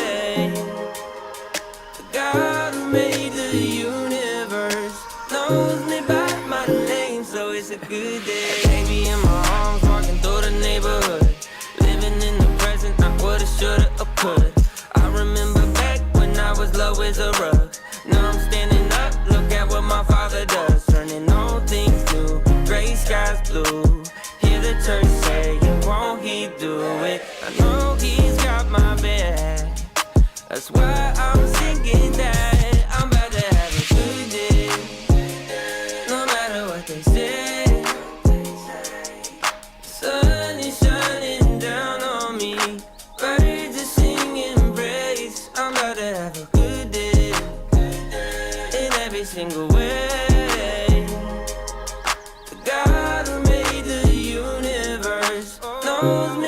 God who made the universe knows me by my name, so it's a good day. Baby in my arms, walking through the neighborhood, living in the present, not what I shoulda or coulda. I remember back when I was low as a rug. Now I'm standing up, look at what my father does, turning all things new, gray skies blue. Hear the church say, won't he do it? I know he's got my back. That's why I'm singing that I'm about to have a good day. No matter what they say. Sun is shining down on me. Birds are singing praise. I'm about to have a good day. In every single way. The God who made the universe knows me